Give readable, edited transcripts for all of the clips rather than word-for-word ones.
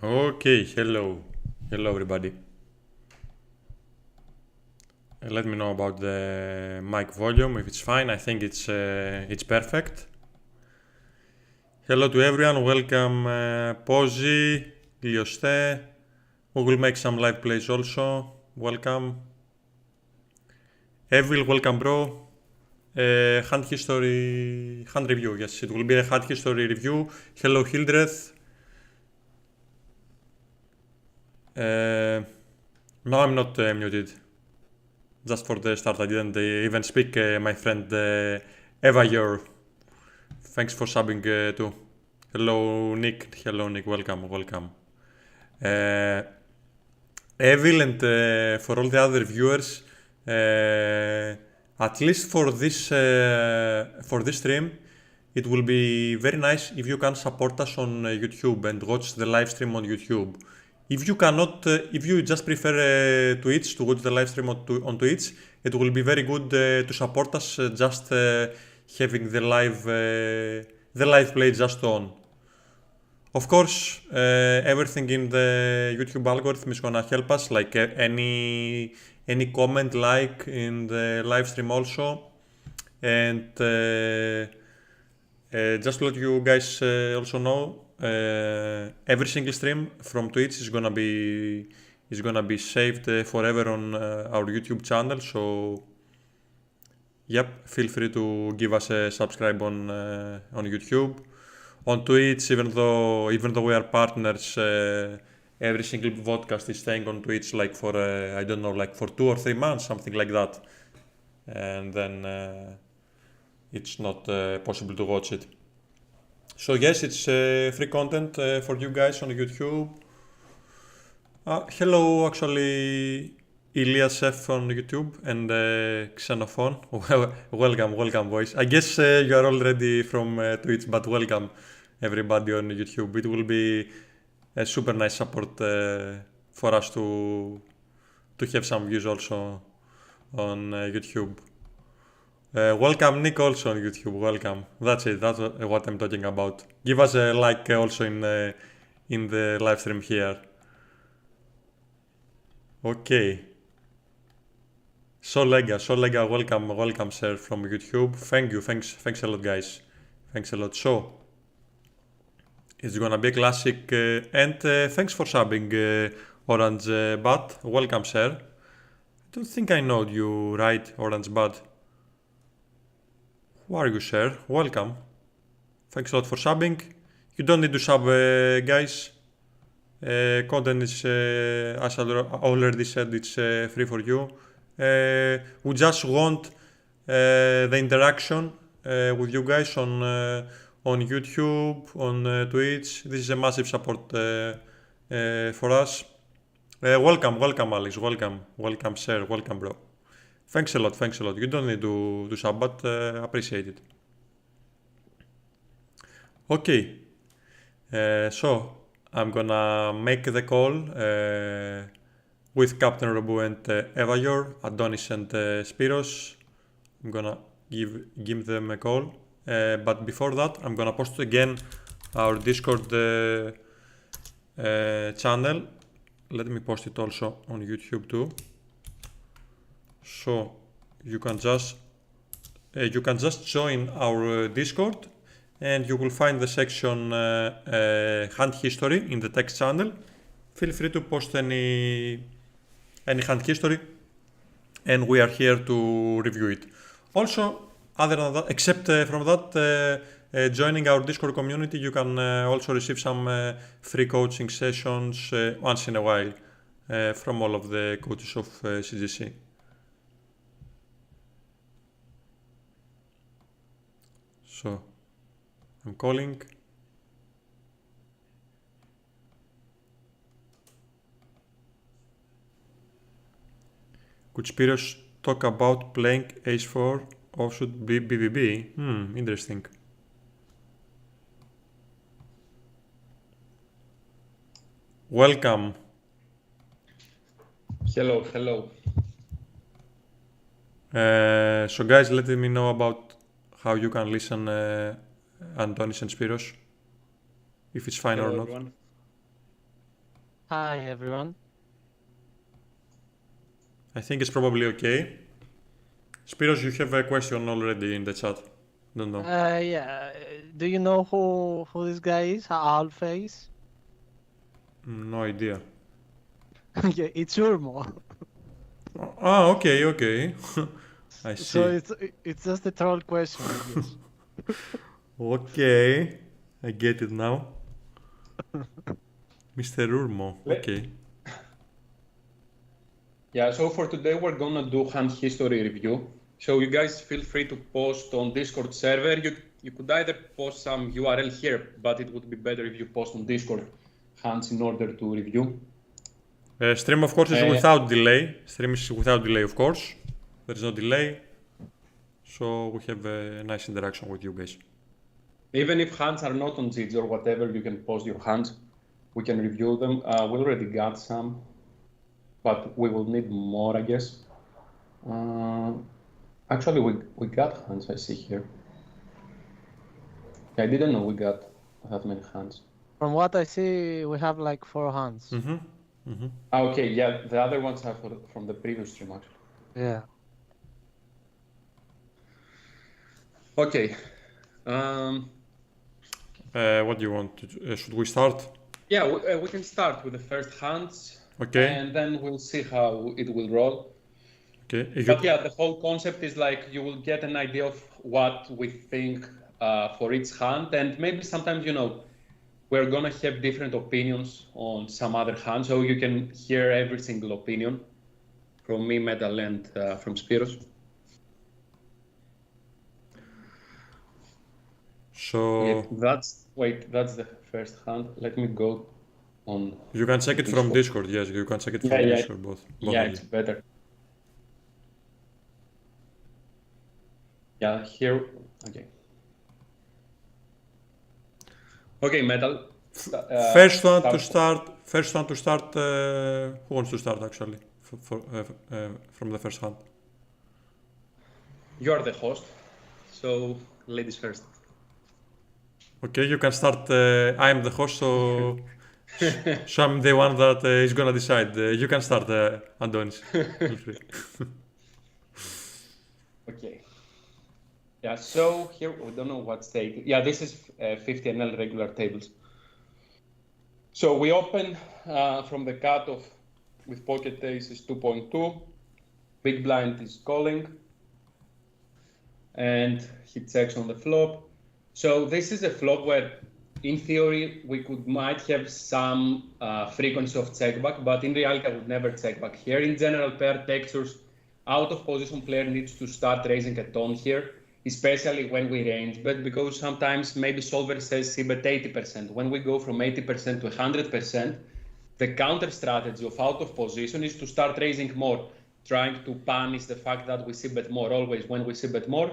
Okay, hello everybody. Let me know about the mic volume, if it's fine. I think it's perfect. Hello to everyone, welcome Pozi, Lioste. We will make some live plays also. Welcome. Evil, welcome, bro. Hand history, hand review. Yes, it will be a hand history review. Hello, Hildreth. No, I'm not muted. Just for the start, I didn't even speak. My friend Eva, thanks for subbing too. Hello, Nick. Hello, Nick. Welcome, welcome. Evil and for all the other viewers, at least for this stream, it will be very nice if you can support us on YouTube and watch the live stream on YouTube. If you cannot, if you just prefer Twitch to watch the live stream on Twitch, it will be very good to support us just having the live play just on. Of course, everything in the YouTube algorithm is gonna help us, like any comment, like in the live stream also, and just to let you guys also know, every single stream from Twitch is gonna be saved forever on our YouTube channel. So, yep, feel free to give us a subscribe on YouTube. On Twitch, even though we are partners, every single podcast is staying on Twitch like for I don't know, like for 2 or 3 months, something like that, and then it's not possible to watch it. So yes, it's free content for you guys on YouTube. Hello, actually, Ilias F on YouTube and Xenophon. Welcome, boys. I guess you are already from Twitch, but welcome everybody on YouTube. It will be a super nice support for us to have some views also on YouTube. Welcome, Nick, also on YouTube. Welcome. That's it. That's what I'm talking about. Give us a like also in the live stream here. Okay. Solega, welcome, sir, from YouTube. Thank you. Thanks a lot, guys. Thanks a lot. So, it's gonna be a classic, and thanks for subbing, Orange Bat. Welcome, sir. I don't think I know you, right, Orange Bat? Who are you, sir? Welcome. Thanks a lot for subbing. You don't need to sub, guys. Content is, as I already said, it's free for you. We just want the interaction with you guys on YouTube, on Twitch. This is a massive support for us. Welcome, Alex. Welcome, sir. Welcome, bro. Thanks a lot. You don't need to sub, but appreciate it. Okay. So I'm gonna make the call with Captain Robu and Evayor, Adonis and Spiros. I'm gonna give them a call. But before that, I'm gonna post again our Discord channel. Let me post it also on YouTube too. So you can just join our Discord, and you will find the section hand history in the text channel. Feel free to post any hand history, and we are here to review it. Also, other than that, except from that, joining our Discord community, you can also receive some free coaching sessions once in a while from all of the coaches of CGC. So, I'm calling. Could Spiros talk about playing Ace4 offsuit BBB? Interesting. Welcome. Hello. So guys, let me know about how you can listen Antonis and Spiros, if it's fine or not. Everyone. Hi everyone. I think it's probably okay. Spiros, you have a question already in the chat. Don't know. Yeah. Do you know who this guy is? Alpha is? No idea. Yeah, it's Urmo. Okay. I So see. it's just a troll question, I guess. Okay, I get it now. Mr. Urmo, Le- okay. Yeah, so for today we're gonna do hand history review. So you guys feel free to post on Discord server. You could either post some URL here, but it would be better if you post on Discord hands in order to review. Stream, of course, is without delay. Stream is without delay, of course. There's no delay. So we have a nice interaction with you guys. Even if hands are not on GG or whatever, you can post your hands. We can review them. We already got some, but we will need more, I guess. Actually, we got hands, I see here. I didn't know we got that many hands. From what I see, we have like 4 hands. Okay, yeah, the other ones are from the previous stream, actually. Yeah. Okay. What do you want? Should we start? Yeah, we can start with the first hands. Okay. And then we'll see how it will roll. Okay. But yeah, the whole concept is like you will get an idea of what we think for each hand. And maybe sometimes, we're going to have different opinions on some other hands. So you can hear every single opinion from me, Metal, and from Spiros. So that's the first hand. Let me go on. You can check it from Discord. Yes, you can check it from Discord. Both yeah, it's better. Yeah, here. Okay. Okay, Metal. First one to start. Who wants to start actually? From the first hand. You're the host, so ladies first. Okay, you can start. I'm the host, so I'm the one that is gonna decide. You can start, Andonis. Feel free. Okay. Yeah, so here we don't know what state. Yeah, this is 50 ml regular tables. So we open from the cutoff with pocket aces 2.2. Big blind is calling, and he checks on the flop. So this is a flop where, in theory, we might have some frequency of check back, but in reality, I would never check back here. In general, pair textures, out of position player needs to start raising a tone here, especially when we range bet, because sometimes maybe solver says c-bet 80%. When we go from 80% to 100%, the counter strategy of out of position is to start raising more, trying to punish the fact that we c-bet more. Always when we c-bet more,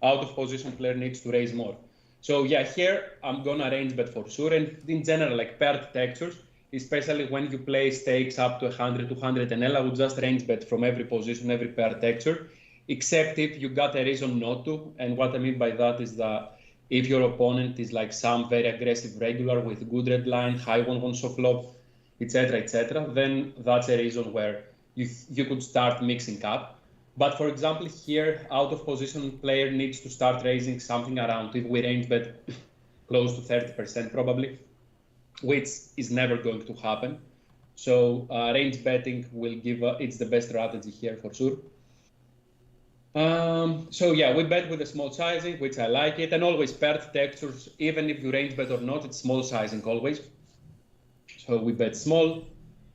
out of position player needs to raise more. So yeah, here I'm gonna range bet for sure. And in general, like paired textures, especially when you play stakes up to 100, 200 NL, I would just range bet from every position, every pair texture, except if you got a reason not to. And what I mean by that is that if your opponent is like some very aggressive regular with good red line, high one so flop, etc., then that's a reason where you could start mixing up. But for example, here, out of position player needs to start raising something around, if we range bet close to 30% probably, which is never going to happen. So range betting will give, it's the best strategy here for sure. So yeah, we bet with a small sizing, which I like it, and always paired textures, even if you range bet or not, it's small sizing always. So we bet small,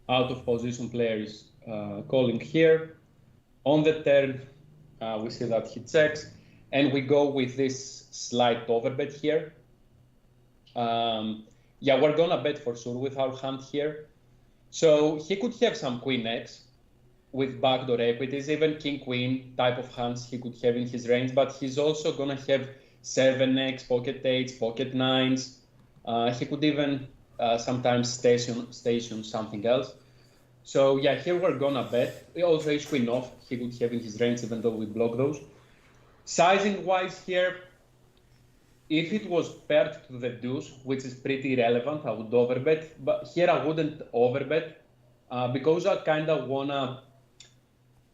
out of position player is calling here. On the turn, we see that he checks, and we go with this slight overbet here. Yeah, we're gonna bet for sure with our hand here. So he could have some queen X with backdoor equities, even king queen type of hands he could have in his range, but he's also gonna have 7x, pocket 8s, pocket 9s. He could even sometimes station something else. So yeah, here we're gonna bet. Also ace queen off, he could have in his range even though we block those. Sizing wise here, if it was paired to the deuce, which is pretty irrelevant, I would overbet. But here I wouldn't overbet because I kind of wanna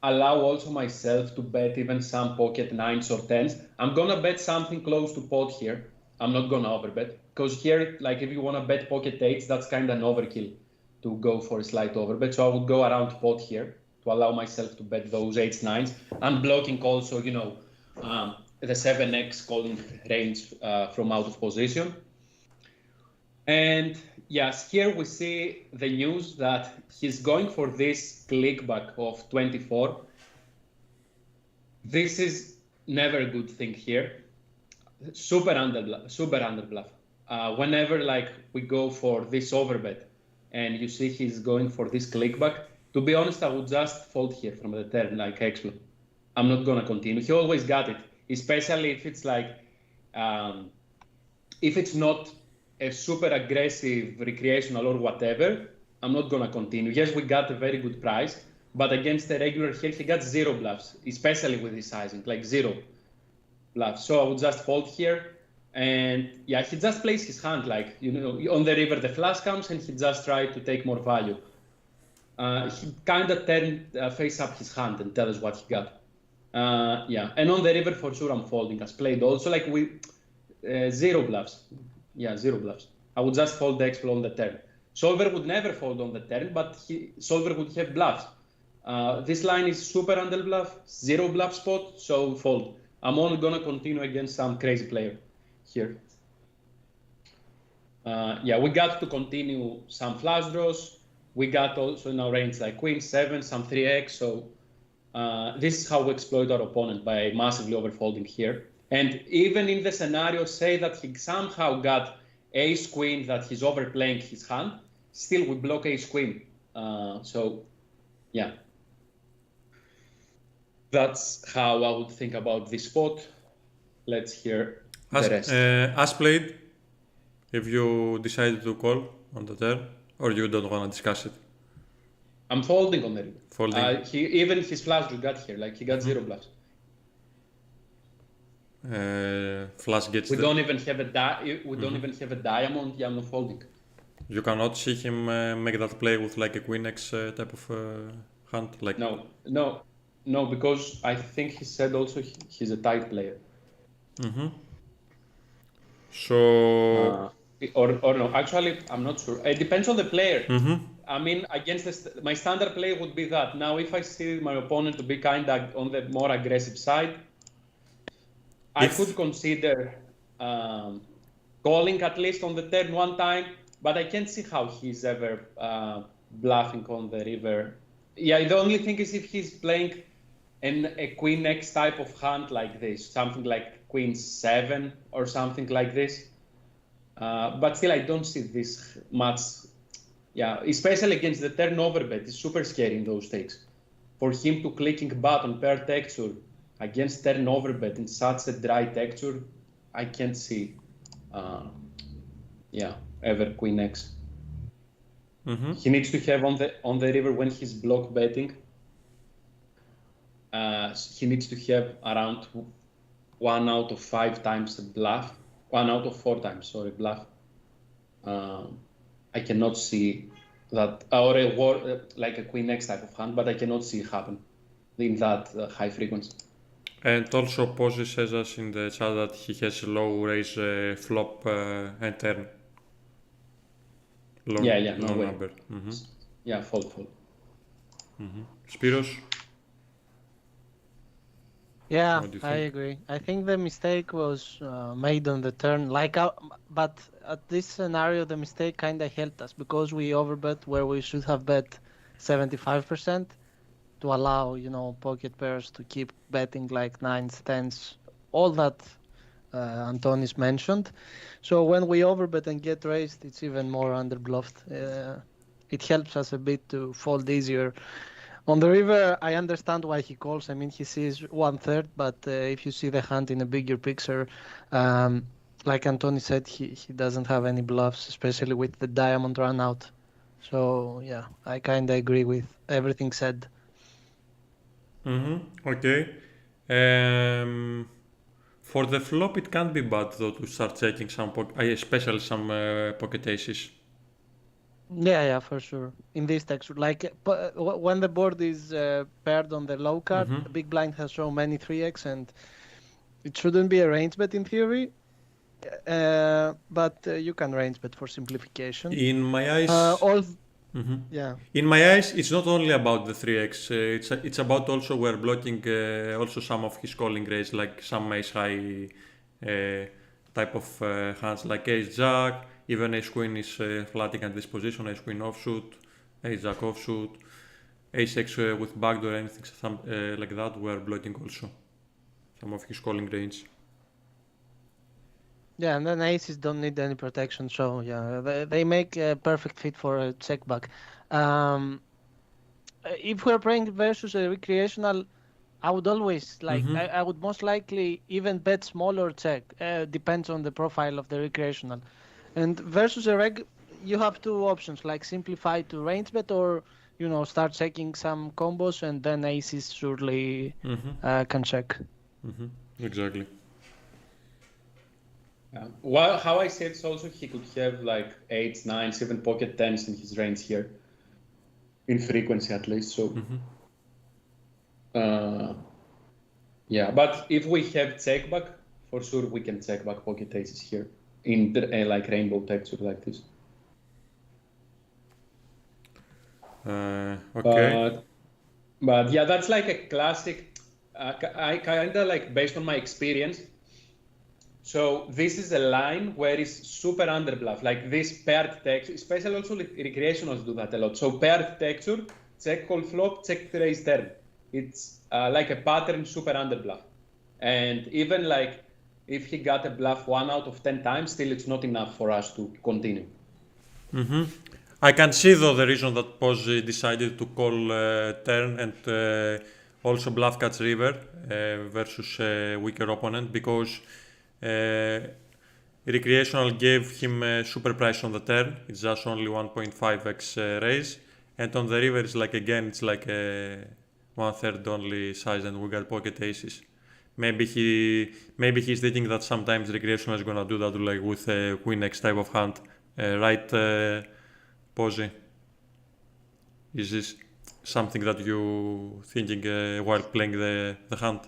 allow also myself to bet even some pocket 9s or 10s. I'm gonna bet something close to pot here. I'm not gonna overbet because here, like if you wanna bet pocket 8s, that's kind of an overkill to go for a slight overbet. So I would go around pot here. to allow myself to bet those 8s, 9s. I'm blocking also, the 7x calling range from out of position. And yes, here we see the news that he's going for this clickback of 24. This is never a good thing here. Super under bluff. Whenever we go for this overbet and you see he's going for this clickback, to be honest, I would just fold here from the turn like X-Flow. I'm not gonna continue. He always got it, especially if it's if it's not a super aggressive recreational or whatever, I'm not gonna continue. Yes, we got a very good price, but against the regular here, he got 0 bluffs, especially with his sizing, 0 bluffs. So I would just fold here. And yeah, he just plays his hand on the river, the flush comes and he just tried to take more value. He kind of turned face up his hand and tell us what he got. Yeah, and on the river for sure I'm folding as played also with 0 bluffs. Yeah, 0 bluffs. I would just fold the X-Flow on the turn. Solver would never fold on the turn, but Solver would have bluffs. This line is super under bluff, 0 bluff spot, so fold. I'm only gonna continue against some crazy player here. Yeah, we got to continue some flush draws. We got also in our range Queen 7, some 3x. So this is how we exploit our opponent by massively overfolding here. And even in the scenario, say that he somehow got ace queen, that he's overplaying his hand, still we block ace queen. So yeah, that's how I would think about this spot. Let's hear the rest. As played, if you decided to call on the turn, or you don't want to discuss it? I'm folding on the river. Folding. Even his flush drew got here, he got 0 bluffs. Flush gets. We don't even have a don't even have a diamond. Yeah, I'm not folding. You cannot see him make that play with a queen x type of hand, No, because I think he said also he's a tight player. So. Or no, actually, I'm not sure. It depends on the player. I mean, against my standard play would be that. Now, if I see my opponent to be kind of on the more aggressive side, I could consider calling at least on the turn one time, but I can't see how he's ever bluffing on the river. Yeah, the only thing is if he's playing a queen x type of hand like this, something like queen 7 or something like this. But still, I don't see this much. Yeah, especially against the turn overbet, it's super scary in those stakes. For him to clicking button per texture against turn overbet in such a dry texture, I can't see. Ever queen x. He needs to have on the river when he's block betting. He needs to have around 1 out of 5 times the bluff. 1 out of 4 times, sorry, bluff. I cannot see that, or a war like a queen x type of hand, but I cannot see it happen in that high frequency. And also Posey says us in the chat that he has low raise flop and turn. Low, no low way. Number. Yeah, fold. Spiros? Yeah, I agree. I think the mistake was made on the turn, but at this scenario, the mistake kind of helped us because we overbet where we should have bet 75% to allow, pocket pairs to keep betting 9s, 10s, all that Antonis mentioned. So when we overbet and get raised, it's even more underbluffed. It helps us a bit to fold easier. On the river, I understand why he calls. I mean, he sees 1/3, but if you see the hand in a bigger picture, like Antoni said, he doesn't have any bluffs, especially with the diamond run out. So, yeah, I kind of agree with everything said. Okay. For the flop, it can't be bad, though, to start checking some, especially some pocket aces. Yeah, for sure. In this texture, when the board is paired on the low card, the big blind has so many 3x, and it shouldn't be a range bet in theory, but you can range bet for simplification. In my eyes, Yeah. In my eyes, it's not only about the 3x. It's about also we're blocking also some of his calling raise, like some ace high type of hands, like ace jack. Even ace queen is flatting at this position. Ace queen offsuit, ace jack offsuit, ace x with backdoor, anything like that. We're blocking also some of his calling range. Yeah, and then aces don't need any protection, so yeah, they make a perfect fit for a check back. If we're playing versus a recreational, I would always I would most likely even bet small or check. Depends on the profile of the recreational. And versus a reg, you have two options, like simplify to range bet or start checking some combos and then aces surely can check. Exactly. Well, how I see it also, he could have like 8s, 9s, even pocket 10s in his range here, in frequency at least. So, yeah. But if we have check back, for sure we can check back pocket aces here in the, like rainbow texture like this. Okay. But yeah, that's like a classic. I kind of like based on my experience. So this is a line where it's super underbluff, like this paired texture, especially also recreationals do that a lot. So paired texture, check call flop, check raise turn. It's like a pattern super underbluff. And even like if he got a bluff 1 out of 10 times, still it's not enough for us to continue. I can see though the reason that Pozzi decided to call turn and also bluff catch river versus a weaker opponent, because recreational gave him a super price on the turn. It's just only 1.5x raise, and on the river it's like again it's like a 1/3 only size, and we got pocket aces. Maybe he's thinking that sometimes recreational is gonna do that like with a queen x type of hand, right? Pozzi, is this something that you thinking while playing the hand?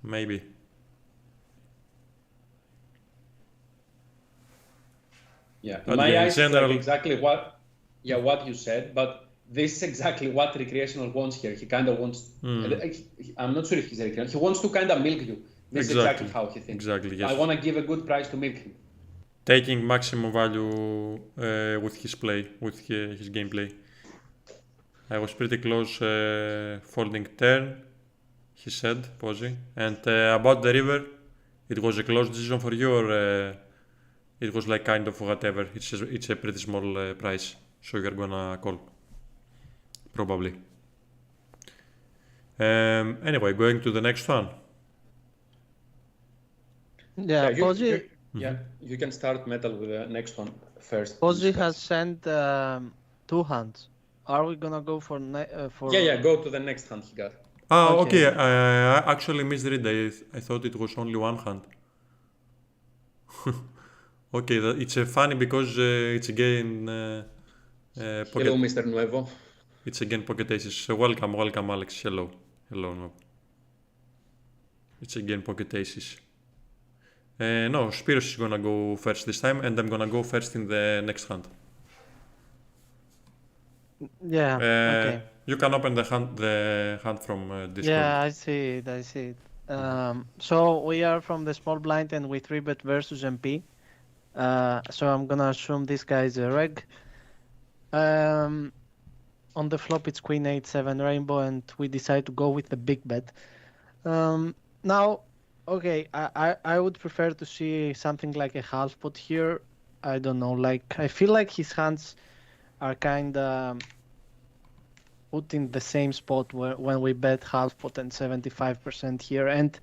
Maybe. Yeah, But in my yeah, in eyes, general- like exactly what you said, but this is exactly what recreational wants here. He kind of wants, I'm not sure if he's a recreational, he wants to kind of milk you. This is exactly how he thinks. Exactly, yes. I want to give a good price to milk him. Taking maximum value with his play, with his gameplay. I was pretty close folding turn, he said, Pozzi. And about the river, it was a close decision for you, or it was like kind of whatever? It's a pretty small price, so you're gonna call, probably. Anyway, going to the next one. Yeah, Pozzi. Yeah, you can start metal with the next one first. Pozzi has sent 2 hands. Are we gonna go for go to the next hand he got. Okay. I actually misread. I thought it was only 1 hand. Okay, it's funny because it's again pocket. Hello, Mr. Nuevo. It's again pocket aces. Welcome, Alex. Hello, Nuevo. It's again pocket aces. No, Spiros is gonna go first this time, and I'm gonna go first in the next hand. Yeah. Okay. You can open the hand from Discord. Yeah, I see it. So we are from the small blind and we 3-bet versus MP. So I'm gonna assume this guy is a reg. On the flop it's queen 8-7 rainbow, and we decide to go with the big bet. Now, okay, I would prefer to see something like a half pot here. I don't know, like I feel like his hands are kind of put in the same spot when we bet half pot and 75% here. And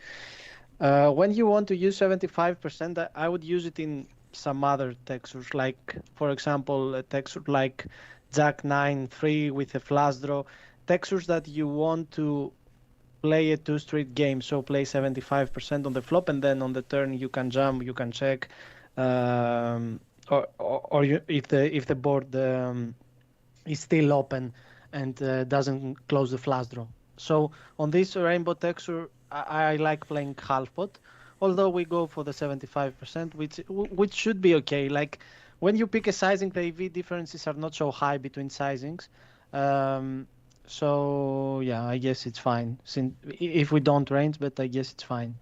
when you want to use 75%, I would use it in some other textures, like for example a texture like Jack 9-3 with a flush draw, textures that you want to play a 2-street game, so play 75% on the flop, and then on the turn you can jump, you can check, or if the board is still open and doesn't close the flush draw. So on this rainbow texture, I like playing half pot, although we go for the 75%, which should be okay. Like when you pick a sizing, the EV differences are not so high between sizings. So yeah, I guess it's fine. Since if we don't range, but I guess it's fine.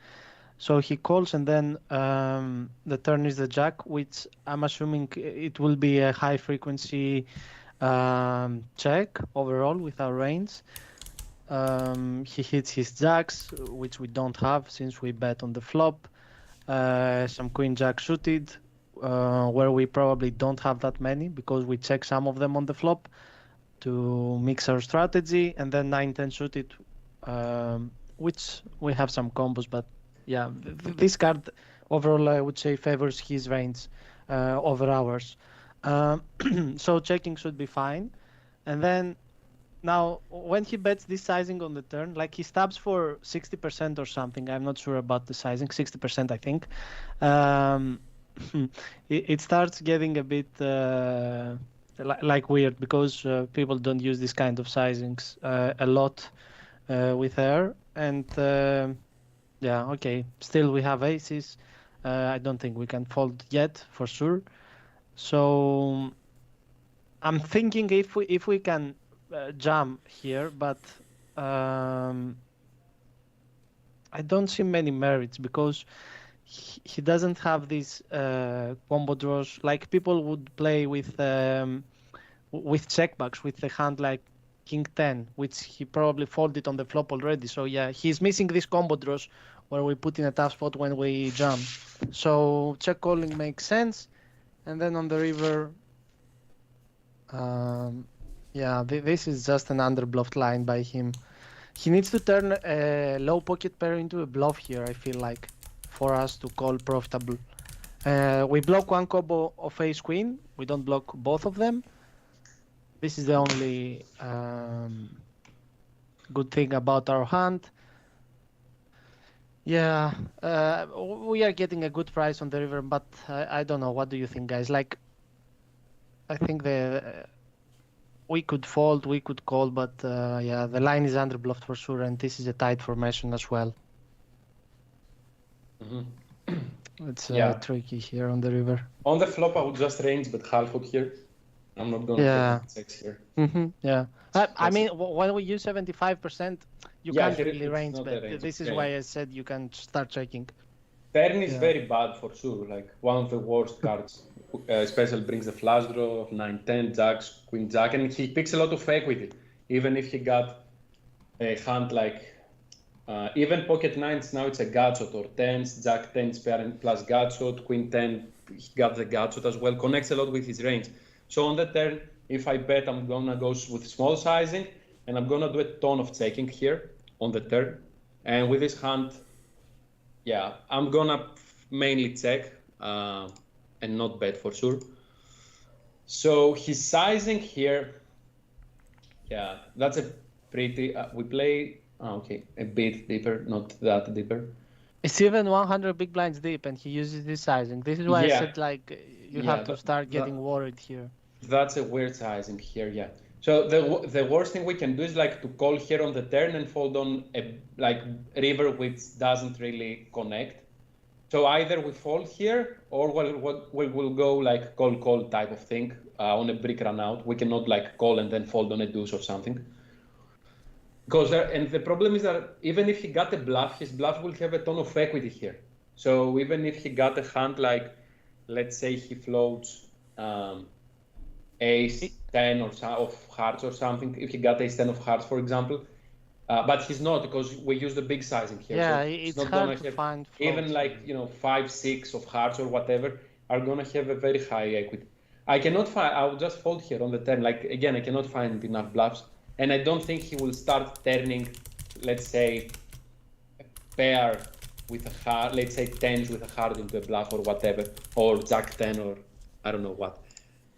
So he calls, and then the turn is the jack, which I'm assuming it will be a high frequency check overall with our range. He hits his jacks, which we don't have since we bet on the flop. Some queen jack suited, where we probably don't have that many because we check some of them on the flop to mix our strategy, and then 9-10 suited, which we have some combos, but yeah, this card overall I would say favors his range over ours. So checking should be fine. And then now when he bets this sizing on the turn, like he stabs for 60% or something, I'm not sure about the sizing, 60% I think, it starts getting a bit like weird because people don't use this kind of sizings a lot with her. And yeah, okay, still we have aces. I don't think we can fold yet for sure. So I'm thinking if we can jam here, but I don't see many merits because he doesn't have these combo draws like people would play with checkbacks with a hand like King 10, which he probably folded on the flop already. So yeah, he's missing these combo draws where we put in a tough spot when we jam. So check calling makes sense. And then on the river, yeah, this is just an underbluffed line by him. He needs to turn a low pocket pair into a bluff here, I feel like, for us to call profitable. We block one combo of ace queen. We don't block both of them. This is the only good thing about our hand. Yeah, we are getting a good price on the river, but I don't know. What do you think, guys? Like, I think we could fold, we could call, but yeah, the line is underbluffed for sure, and this is a tight formation as well. It's tricky here on the river. On the flop, I would just range, but half hook here. I'm not going to check here. Yeah. I mean, when we use 75%, you can't really range, but this is why I said you can start checking. Turn is very bad for sure, like one of the worst cards. Especially brings the flush draw of 9-10, jacks, queen jack, and he picks a lot of equity. Even if he got a hand like, even pocket nines, now it's a gutshot, or tens, jack 10s pair and plus gutshot, queen 10, he got the gutshot as well, connects a lot with his range. So on the turn, if I bet, I'm gonna go with small sizing, and I'm gonna do a ton of checking here on the turn. And with this hand, yeah, I'm gonna mainly check and not bet for sure. So his sizing here, yeah, that's a pretty, we play, okay, a bit deeper, not that deeper. It's even 100 big blinds deep, and he uses this sizing. This is why I said, like, you have to start getting worried here. That's a weird sizing here, yeah. So the worst thing we can do is like to call here on the turn and fold on a like river which doesn't really connect. So either we fold here or we'll go like call type of thing on a brick run out. We cannot like call and then fold on a deuce or something. Because and the problem is that even if he got a bluff, his bluff will have a ton of equity here. So even if he got a hand like, let's say he floats ace 10 or of hearts or something, if he got ace 10 of hearts, for example, but he's not, because we use the big sizing here. Yeah, so it's not hard gonna to have, find even like, 5, 6 of hearts or whatever are gonna have a very high equity. I cannot find, I'll just fold here on the turn. Like, again, I cannot find enough bluffs. And I don't think he will start turning, let's say, a pair with a heart, let's say tens with a heart into a bluff or whatever, or jack 10 or I don't know what.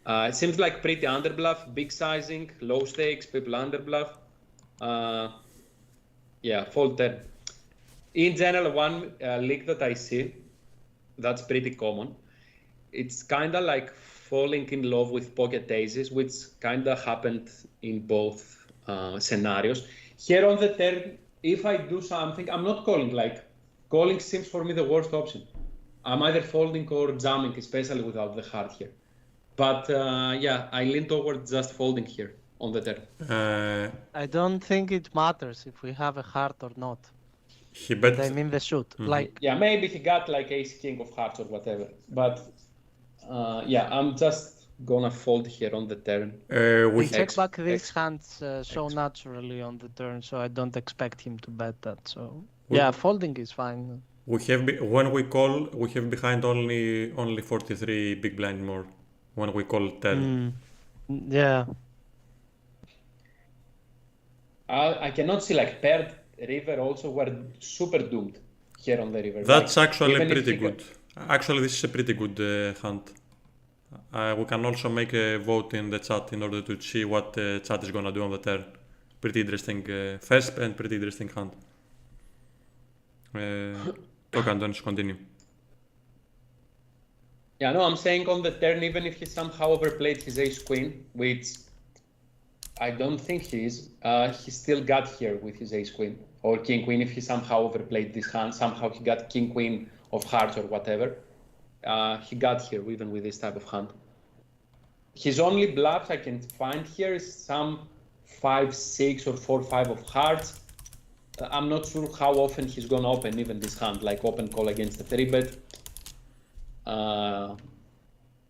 It seems like pretty underbluff, big sizing, low stakes, people underbluff. Yeah, fold 10. In general, one leak that I see that's pretty common, it's kind of like falling in love with pocket aces, which kind of happened in both scenarios. Here on the turn, if I do something, I'm not calling. Like, calling seems for me the worst option. I'm either folding or jamming, especially without the heart here. But yeah, I lean towards just folding here on the turn. I don't think it matters if we have a heart or not. He bet. And I mean the shoot. Like Yeah, maybe he got like ace king of hearts or whatever. But yeah, I'm just gonna fold here on the turn. we check back these hands so naturally on the turn, so I don't expect him to bet that. So yeah, folding is fine. We have when we call, we have behind only 43 big blind more when we call 10. Yeah. I cannot see like paired river also. We're super doomed here on the river. That's like, actually pretty good. Actually, this is a pretty good hand. We can also make a vote in the chat in order to see what the chat is gonna do on the turn. Pretty interesting first and pretty interesting hand. Talk, Antonis, continue. Yeah, no, I'm saying on the turn, even if he somehow overplayed his ace queen, which I don't think he is, he still got here with his ace queen or king queen. If he somehow overplayed this hand, somehow he got king queen of hearts or whatever, he got here even with this type of hand. His only bluffs I can find here is some 5-6 or 4-5 of hearts. I'm not sure how often he's gonna open even this hand, like open call against the 3-bet.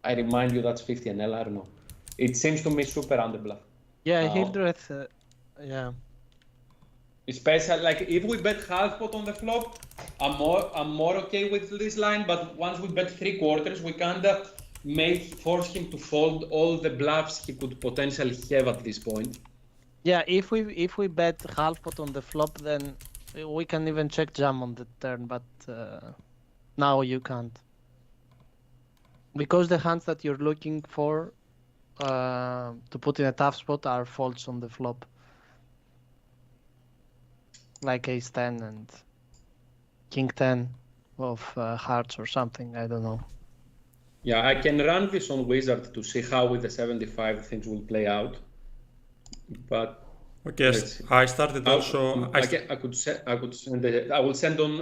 I remind you that's 50 NL, I don't know. It seems to me super underbluff. Yeah, Hildreth, yeah. Especially like if we bet half pot on the flop, I'm more okay with this line. But once we bet 3/4, we kinda force him to fold all the bluffs he could potentially have at this point. Yeah, if we bet half pot on the flop, then we can even check jam on the turn. But now you can't, because the hands that you're looking for to put in a tough spot are folds on the flop. Like ace 10 and king 10 of hearts or something, I don't know. Yeah, I can run this on Wizard to see how with the 75 things will play out. But okay, I started also. I will send on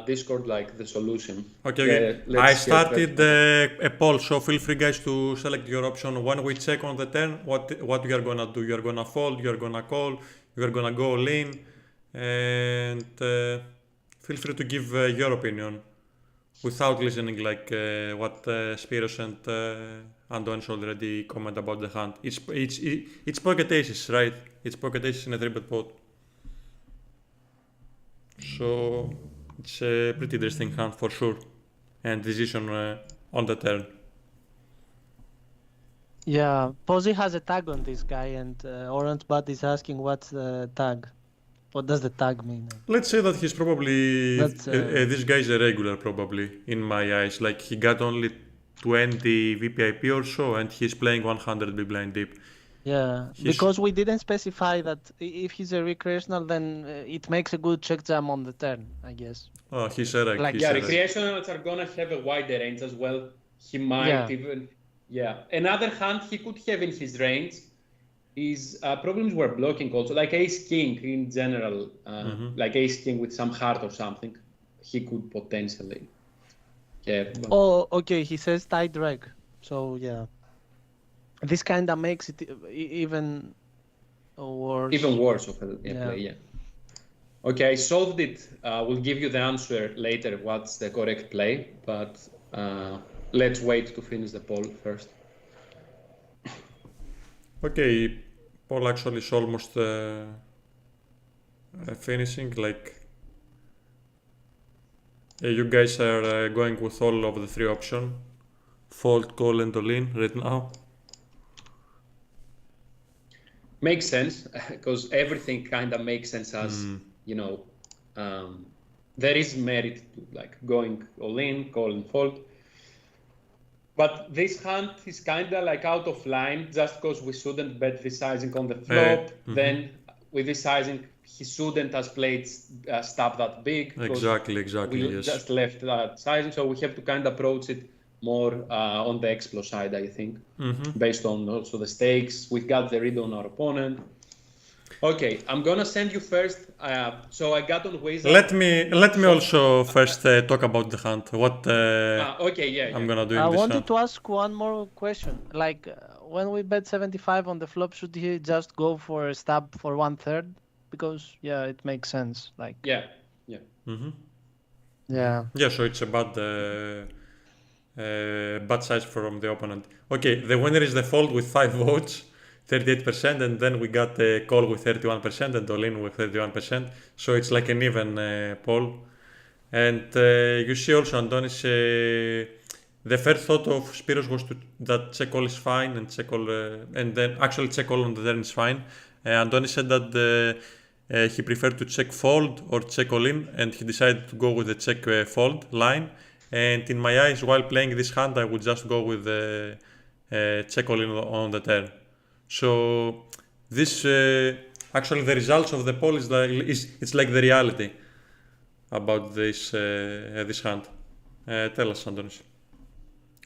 Discord like the solution. Okay. I started a poll, so feel free guys to select your option. When we check on the turn, what you are gonna do? You are gonna fold, you are gonna call, you are gonna go all in, and feel free to give your opinion without listening like what Spiros and Antonis already comment about the hand. It's pocket aces, right? It's pocket aces in a 3-bet pot. So it's a pretty interesting hand for sure. And decision on the turn. Yeah, Posey has a tag on this guy, and Orange Bud is asking what's the tag. What does the tag mean? Let's say that he's probably this guy is a regular, probably in my eyes. Like he got only 20 VPIP or so, and he's playing 100 big blind deep. Yeah, because we didn't specify that if he's a recreational, then it makes a good check jam on the turn, I guess. Oh, he's a reg. Like, yeah, recreationals are gonna have a wider range as well. He might even, another hand he could have in his range is problems were blocking also, like ace king in general, like ace king with some heart or something, he could potentially have. Oh, okay, he says tight reg, so yeah. This kind of makes it even worse. Even worse of a play, yeah. Okay, I solved it. We'll give you the answer later, what's the correct play, but let's wait to finish the poll first. Okay, poll actually is almost finishing. Like you guys are going with all of the 3 options: fold, call, and all in right now. Makes sense, because everything kind of makes sense as, you know, there is merit to like going all in, call and fold. But this hand is kind of like out of line just because we shouldn't bet this sizing on the flop. Then with this sizing, he shouldn't have played stuff that big. Exactly, we yes. just left that sizing, so we have to kind of approach it more on the explo side, I think, based on also the stakes. We've got the read on our opponent. Okay, I'm gonna send you first. So I got on Wizard. Let me also first talk about the hand. What Okay, yeah. I'm gonna do I in this wanted hand. to ask one more question. Like when we bet 75 on the flop, should he just go for a stab for 1/3? Because it makes sense. Like Yeah. yeah. Yeah, so it's a bad size from the opponent. Okay, the winner is the fold with 5 votes, 38%, and then we got a call with 31% and all-in with 31%. So it's like an even poll. And you see also Antonis, the first thought of Spiros was that check call is fine and check call, and then actually check call on the turn is fine. Antonis said that he preferred to check fold or check all in, and he decided to go with the check fold line. And in my eyes, while playing this hand, I would just go with the check all in on the turn. So this actually the results of the poll it's like the reality about this hand. Tell us, Antonis.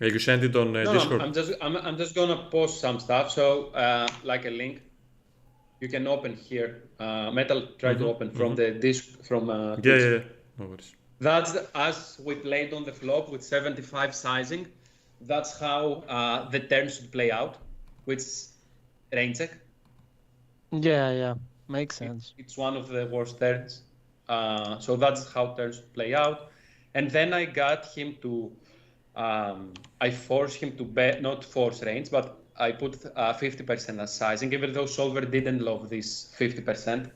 You send it on Discord. I'm just gonna post some stuff. So like a link, you can open here. Metal, try to open from the disc from. Yeah. No worries. That's as we played on the flop with 75 sizing. That's how the turn should play out, which range check. Yeah. Makes sense. It's one of the worst turns. So that's how turns play out. And then I got him to, I forced him to bet, not force range, but I put 50% as sizing, even though Solver didn't love this 50%.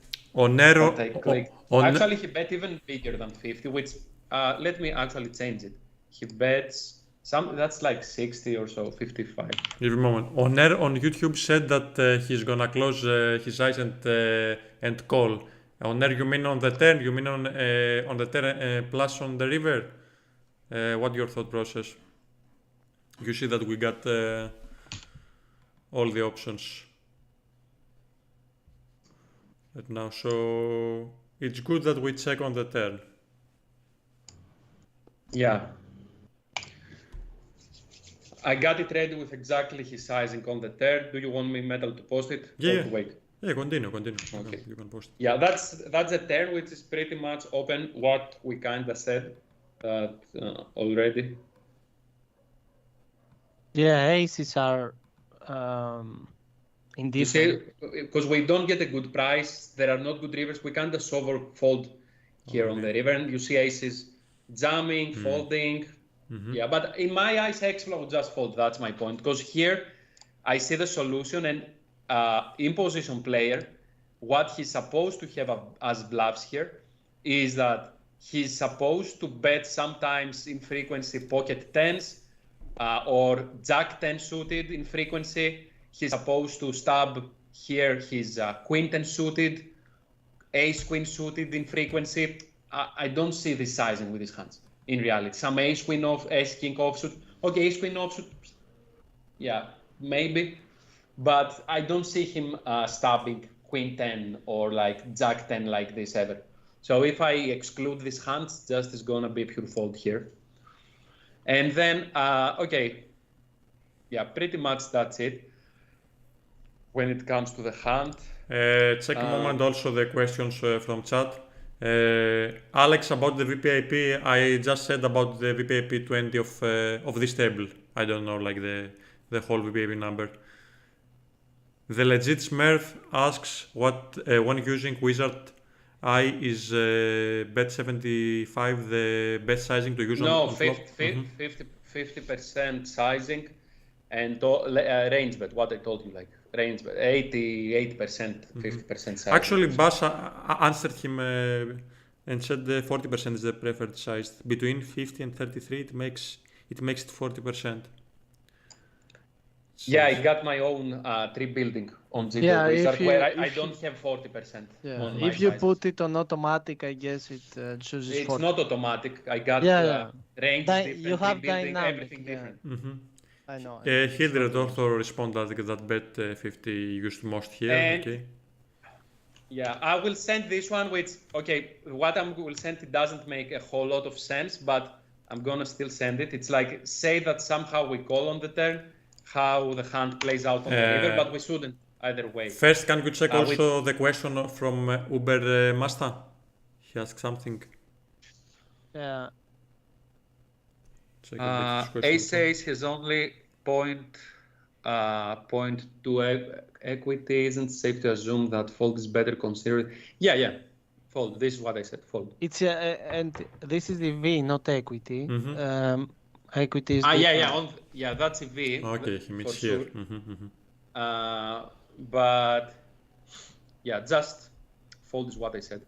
Actually, he bet even bigger than 50, which, let me actually change it. He bets that's like 60 or so, 55. Give a moment. Oner on YouTube said that he's gonna close his eyes and call. Oner, you mean on the turn? You mean on the turn plus on the river? What your thought process? You see that we got all the options right now, so it's good that we check on the turn. Yeah. I got it ready with exactly his sizing on the turn. Do you want me, Metal, to post it? Yeah. Or to wait? Yeah, continue. Okay. You can post it. Yeah, that's a turn which is pretty much open what we kind of said already. Yeah, aces are indifferent. Because we don't get a good price, there are not good rivers, we kind of fold here on the river, and you see aces jamming, folding. Yeah, but in my eyes, X-Flow would just fold. That's my point. Because here, I see the solution, and in position player, what he's supposed to have as bluffs here is that he's supposed to bet sometimes in frequency pocket tens or jack 10 suited in frequency. He's supposed to stab here his queen 10 suited, ace queen suited in frequency. I don't see this sizing with his hands. In reality, some ace queen off, ace king offsuit. Okay, ace queen offsuit, yeah, maybe, but I don't see him stabbing queen 10 or like jack 10 like this ever. So if I exclude these hands, just is gonna be pure fold here. And then, okay, yeah, pretty much that's it. When it comes to the hand. Check a moment also the questions from chat. Alex, about the VPIP, I just said about the VPIP 20 of this table. I don't know, like the whole VPIP number. The legit Smurf asks what when using Wizard I is bet 75 the best sizing to use on flop? 50% sizing and range bet, what I told you, like range bet, 88%, 50% sizing. Actually, Bas answered him and said 40% is the preferred size. Between 50 and 33, it makes it 40%. Yeah, I got my own tree building on GP Wizard where I don't have 40%. Yeah, if you put it on automatic, I guess it chooses 40. It's not automatic. I got range different, you have building, dynamic, everything different. I know. Hildred also responded that bet 50 used most here. And okay. Yeah, I will send this one, which, okay, what I will send, it doesn't make a whole lot of sense, but I'm gonna still send it. It's like, say that somehow we call on the turn, how the hand plays out on the river, but we shouldn't. either way. First, can you check also With the question from Uber Masta? He asked something. Yeah. Check a bit his question. says has only 0.2 equity. Isn't safe to assume that fold is better considered. Yeah. Fold. This is what I said. Fold. It's and this is EV, not equity. Equity is Yeah. That's EV. Okay, he means for here. Sure. But yeah, just fold is what I said.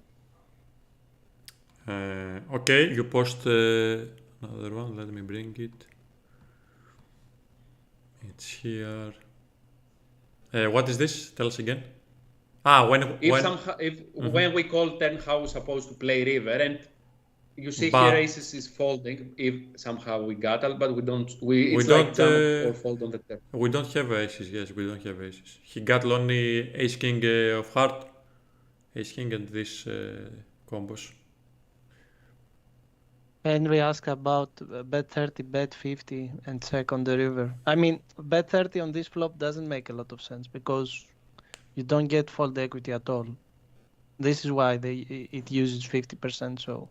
Okay, you post another one. Let me bring it. It's here. What is this? Tell us again. When we call turn, how we're supposed to play river, and you see here aces is folding if somehow we got it, but we don't. It's like jump or fold on the turn. We don't have aces. Yes, we don't have aces. He got only ace king of heart, ace king, and this combos. Henry asked about bet 30, bet 50, and check on the river. I mean, bet 30 on this flop doesn't make a lot of sense because you don't get fold equity at all. This is why it uses 50%. So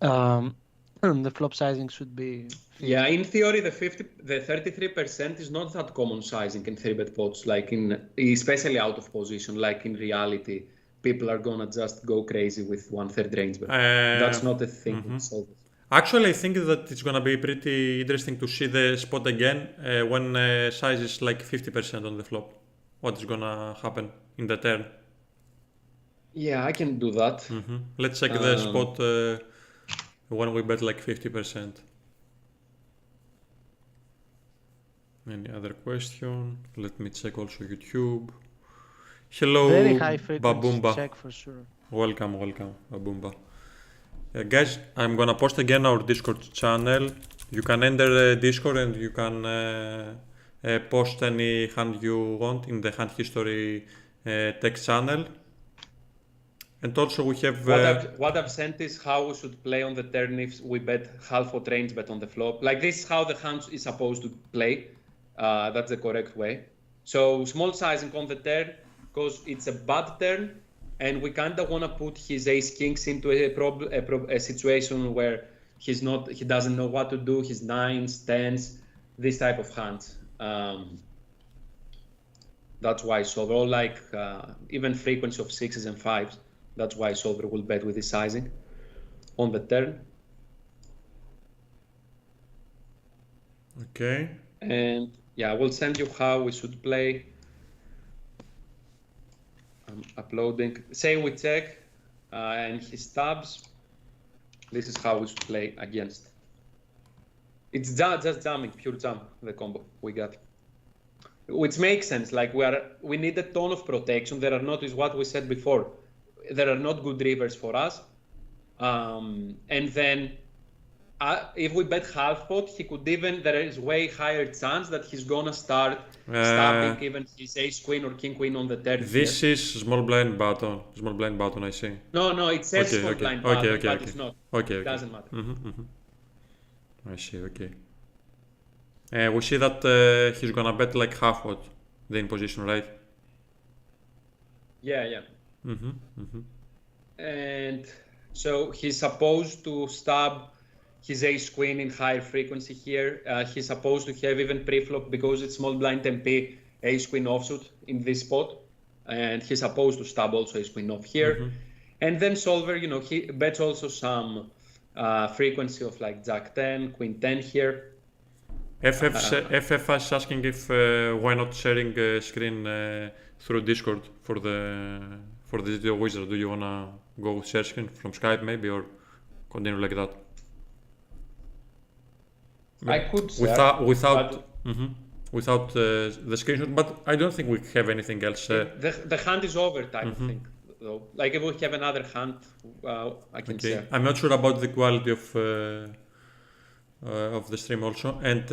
the flop sizing should be 50. Yeah, in theory, the 33% is not that common sizing in 3-bet pots, like especially out of position. Like in reality, people are gonna just go crazy with 1/3 range bet. That's not a thing. Actually, I think that it's gonna be pretty interesting to see the spot again when size is like 50% on the flop. What is gonna happen in the turn? Yeah, I can do that. Let's check the spot when we bet like 50%. Any other question? Let me check also YouTube. Hello, very high frequency Babumba. check for sure. Welcome, Babumba. Guys, I'm gonna post again our Discord channel. You can enter Discord and you can post any hand you want in the hand history text channel. And also we have... What I've sent is how we should play on the turn if we bet half or range bet on the flop. Like this is how the hand is supposed to play. That's the correct way. So small sizing on the turn because it's a bad turn. And we kind of want to put his ace kings into a situation where he doesn't know what to do. His 9s, 10s, this type of hands. That's why solver, or like even frequency of 6s and 5s. That's why solver will bet with his sizing on the turn. Okay. And yeah, I will send you how we should play. I'm uploading. Say we check and he stabs. This is how we should play against. It's just jamming, pure jam, the combo we got. Which makes sense. Like we need a ton of protection. There are not, is what we said before. There are not good rivers for us. And then if we bet half pot, he could even, there is way higher chance that he's gonna start stabbing even his ace queen or king queen on the turn. This is small blind button, I see. No, it says small blind button, but it's not. Okay. It doesn't matter. I see, okay. We see that he's gonna bet like half pot, the in position, right? Yeah. And so he's supposed to stab his ace queen in higher frequency here. He's supposed to have even pre-flop because it's small blind MP ace queen offsuit in this spot, and he's supposed to stab also ace queen off here. And then solver, he bets also some frequency of like jack 10, queen 10 here. FF is asking if why not sharing screen through Discord for the GTO wizard. Do you wanna go share screen from Skype maybe, or continue like that? I could share, without the screenshot, but I don't think we have anything else. The hand is over type of thing, though. Like if we have another hand, I can share. I'm not sure about the quality of the stream also. And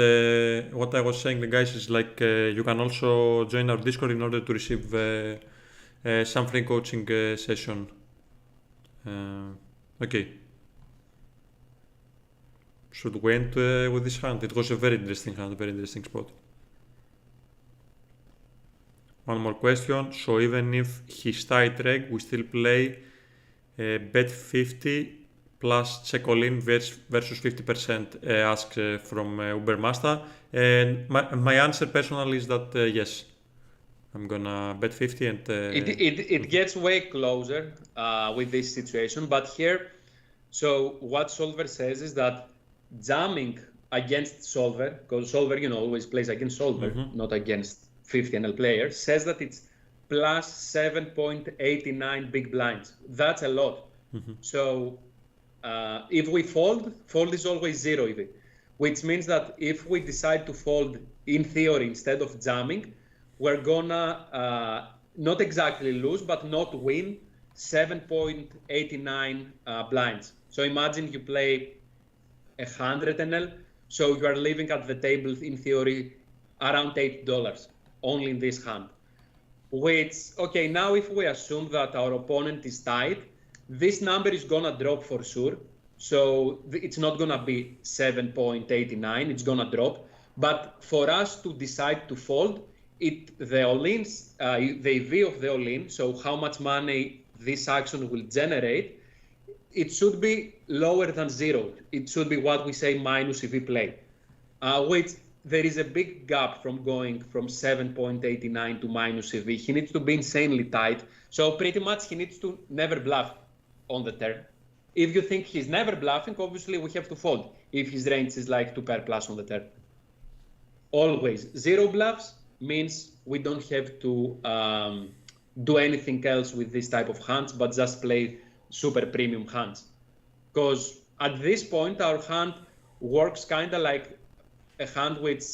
what I was saying, guys, is like you can also join our Discord in order to receive some free coaching session. Okay. Should we end with this hand? It was a very interesting hand, very interesting spot. One more question. So even if he's tight reg, we still play bet 50 plus check all in versus 50% ask from Ubermasta. And my answer personally is that yes, I'm gonna bet 50 and... It gets way closer with this situation, but here, so what Solver says is that jamming against Solver, because Solver, always plays against Solver, not against 50 NL players, says that it's plus 7.89 big blinds. That's a lot. So if we fold is always zero EV, which means that if we decide to fold in theory instead of jamming, we're gonna not exactly lose, but not win 7.89 blinds. So imagine you play 100 NL, so you are living at the table in theory around $8 only in this hand. Which, okay, now if we assume that our opponent is tight, this number is gonna drop for sure. So it's not gonna be 7.89, it's gonna drop. But for us to decide to fold, the all-ins, the EV of the all-in, so how much money this action will generate, it should be lower than zero. It should be what we say minus EV play, which there is a big gap from going from 7.89 to minus EV. He needs to be insanely tight. So pretty much he needs to never bluff on the turn. If you think he's never bluffing, obviously we have to fold if his range is like 2 pair plus on the turn. Always zero bluffs means we don't have to do anything else with this type of hands, but just play super premium hands. Because at this point, our hand works kind of like a hand which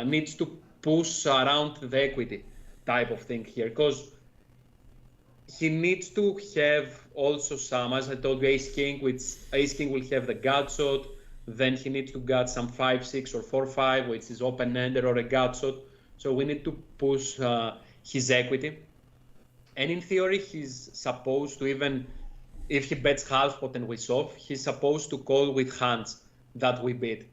needs to push around the equity type of thing here. Because he needs to have also some, as I told you, ace-king, which ace-king will have the gut shot. Then he needs to gut some 5-6 or 4-5, which is open-ended or a gut shot. So we need to push his equity. And in theory, he's supposed to, even if he bets half pot and we solve, he's supposed to call with hands that we beat.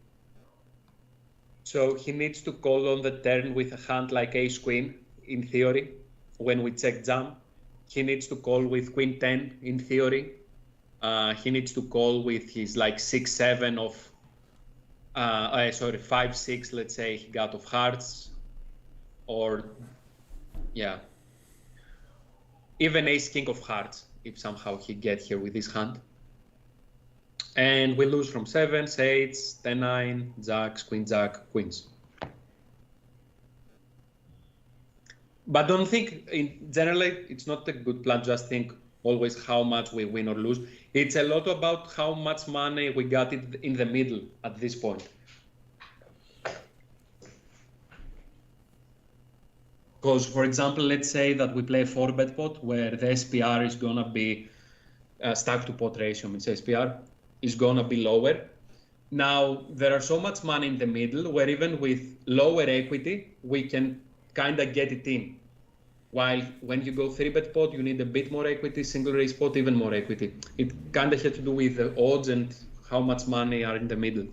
So he needs to call on the turn with a hand like ace-queen, in theory, when we check jam. He needs to call with queen 10, in theory. He needs to call with his like 6-7 of, 5-6, let's say, he got of hearts. Or, yeah, even ace-king of hearts, if somehow he get here with this hand. And we lose from 7s, 8s, 10-9, jacks, queen jack, queens. But don't think, generally, it's not a good plan, just think always how much we win or lose. It's a lot about how much money we got in the middle at this point. Because, for example, let's say that we play a 4-bet pot where the SPR is going to be stack to pot ratio, means SPR is going to be lower. Now, there are so much money in the middle where even with lower equity, we can kind of get it in. While when you go 3-bet pot, you need a bit more equity, single raise pot, even more equity. It kind of has to do with the odds and how much money are in the middle.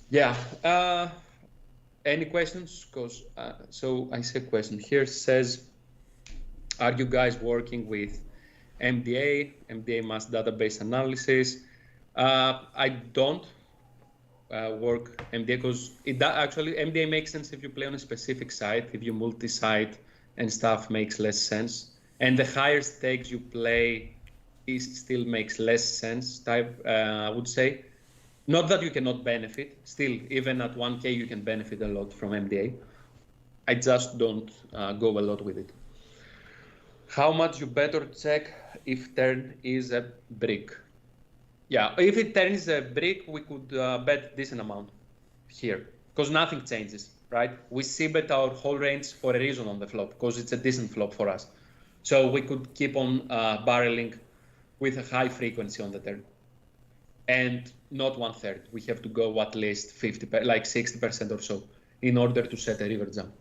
Yeah. Any questions? Because so I see a question here. Says, are you guys working with MDA mass database analysis? I don't work MDA because actually MDA makes sense if you play on a specific site. If you multi-site and stuff makes less sense. And the higher stakes you play still makes less sense. I would say. Not that you cannot benefit, still, even at 1K, you can benefit a lot from MDA. I just don't go a lot with it. How much you better check if turn is a brick? Yeah, if it turns a brick, we could bet decent amount here, because nothing changes, right? We see bet our whole range for a reason on the flop, because it's a decent flop for us. So we could keep on barreling with a high frequency on the turn. And not 1/3. We have to go at least 60% or so in order to set a river jam.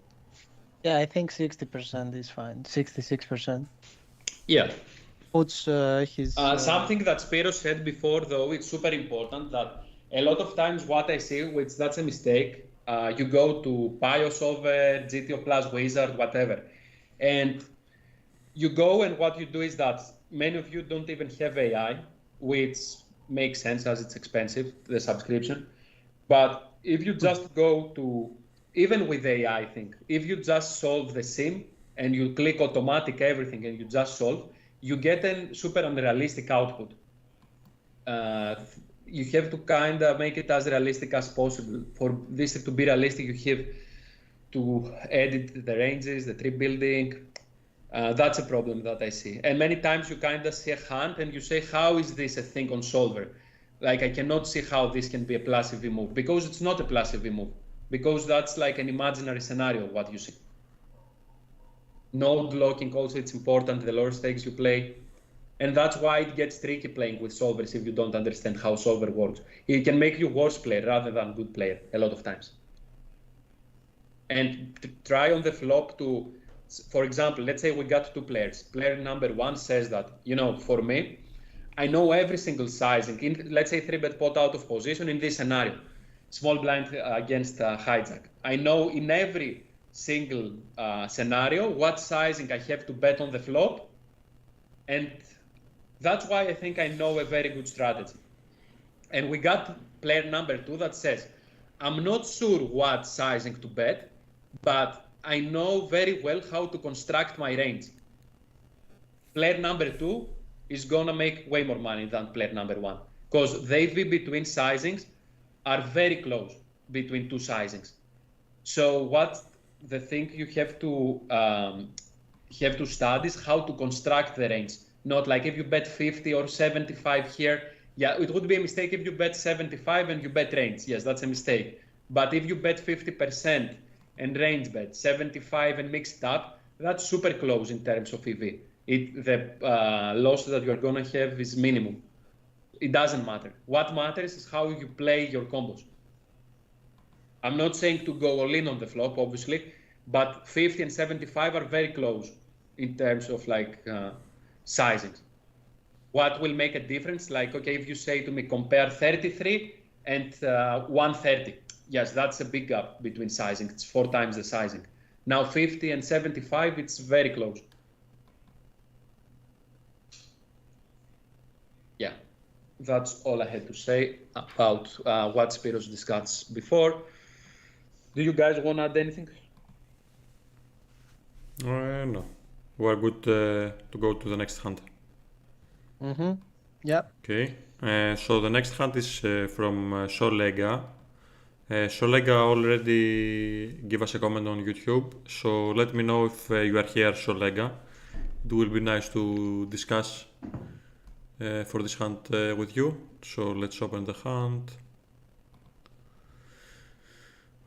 Yeah, I think 60% is fine. 66%. Yeah. Puts his... Something that Spiro said before, though, it's super important that a lot of times what I see, which that's a mistake, You go to Pio Solver, GTO Plus Wizard, whatever. And you go, and what you do is that many of you don't even have AI, which makes sense as it's expensive, the subscription. But if you just go to, even with AI thing, if you just solve the sim and you click automatic everything and you just solve, you get a super unrealistic output. You have to kind of make it as realistic as possible. For this to be realistic, you have to edit the ranges, the tree building. That's a problem that I see. And many times you kind of see a hand and you say, how is this a thing on solver? Like, I cannot see how this can be a plus EV move, because it's not a plus EV move, because that's like an imaginary scenario, what you see. Node locking also, it's important, the lower stakes you play. And that's why it gets tricky playing with solvers if you don't understand how solver works. It can make you worse player rather than good player a lot of times. And try on the flop to, for example, let's say we got two players. Player number one says that, you know, for me, I know every single sizing. Let's say 3-bet pot out of position in this scenario, small blind against hijack. I know in every single scenario what sizing I have to bet on the flop, and that's why I think I know a very good strategy. And we got player number two that says, I'm not sure what sizing to bet, but I know very well how to construct my range. Player number two is gonna make way more money than player number one, because the EV between sizings are very close between two sizings. So what the thing you have to study is how to construct the range. Not like if you bet 50 or 75 here, yeah, it would be a mistake if you bet 75 and you bet range. Yes, that's a mistake. But if you bet 50% and range bet 75 and mix it up, that's super close in terms of EV. The loss that you're gonna have is minimum. It doesn't matter. What matters is how you play your combos. I'm not saying to go all in on the flop, obviously, but 50 and 75 are very close in terms of like sizings. What will make a difference? Like, okay, if you say to me, compare 33 and 130. Yes, that's a big gap between sizing. It's 4 times the sizing. Now 50 and 75, it's very close. Yeah, that's all I had to say about what Spiros discussed before. Do you guys want to add anything? No. We're good to go to the next hand. Mm-hmm. Yeah. Okay. So the next hand is from Solega. Solega already give us a comment on YouTube, so let me know if you are here, Solega. It will be nice to discuss for this hand with you. So let's open the hand.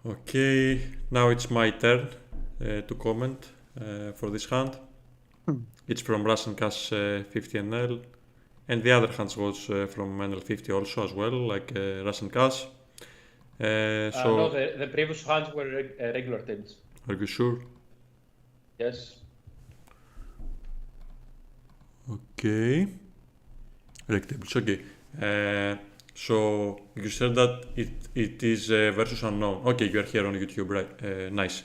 Okay, now it's my turn to comment for this hand. It's from Russian Cash 50NL, and the other hands was from NL50 also as well, like Russian Cash. No, the previous hands were regular tables. Are you sure? Yes. Okay. Reg tables, okay. So you said that it is versus unknown. Okay, you are here on YouTube, right? Nice.